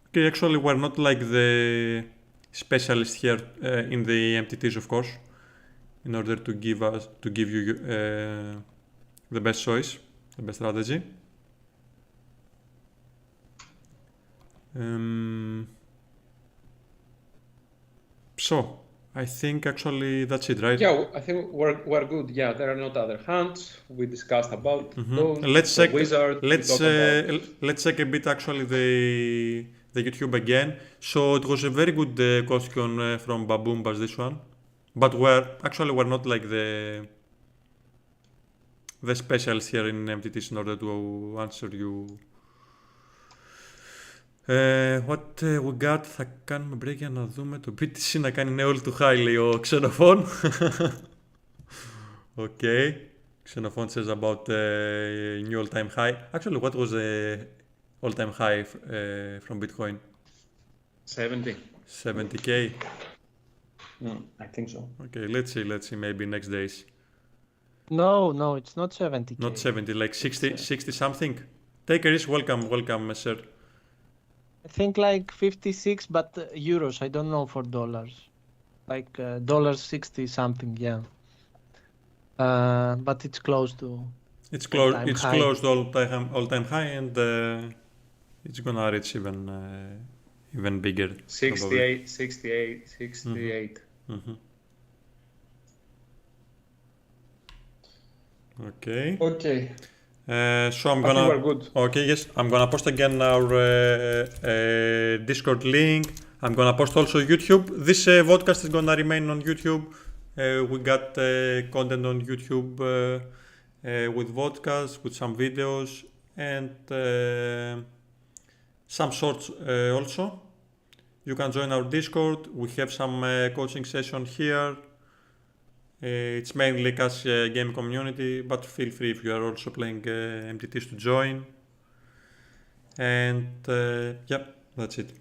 Okay, actually we're not like the specialist here in the MTTs, of course, in order to give you the best choice, the best strategy. So I think actually that's it, right? Yeah, I think we're good. Yeah, there are not other hands. We discussed about those. Let's check a bit actually the YouTube again. So it was a very good question from Baboomba's, this one, but we're not like the specialists here in MTTs in order to answer you. What we got, θα κάνουμε break για να δούμε το BTC να κάνει νέο all too high, λέει ο Xenophon. Okay, Xenophon says about new all-time high. Actually, what was the all-time high from Bitcoin? 70. 70k. I think so. Okay, let's see, maybe next days. No, it's not 70K. Not 70, like 60 something. Take a risk, welcome, sir. I think like 56, but euros. I don't know for dollars. Like dollars 60 something, yeah. But it's close to. It's all-time close. It's high. close to all-time high, and it's gonna reach even bigger. 68. Mm-hmm. Okay. Okay. So I'm I gonna. think we're good. Okay, yes, I'm gonna post again our Discord link. I'm gonna post also YouTube. This podcast is gonna remain on YouTube. We got content on YouTube with vodcasts, with some videos, and some shorts also. You can join our Discord. We have some coaching session here. It's mainly cash game community, but feel free if you are also playing MTTs to join. And yeah, that's it.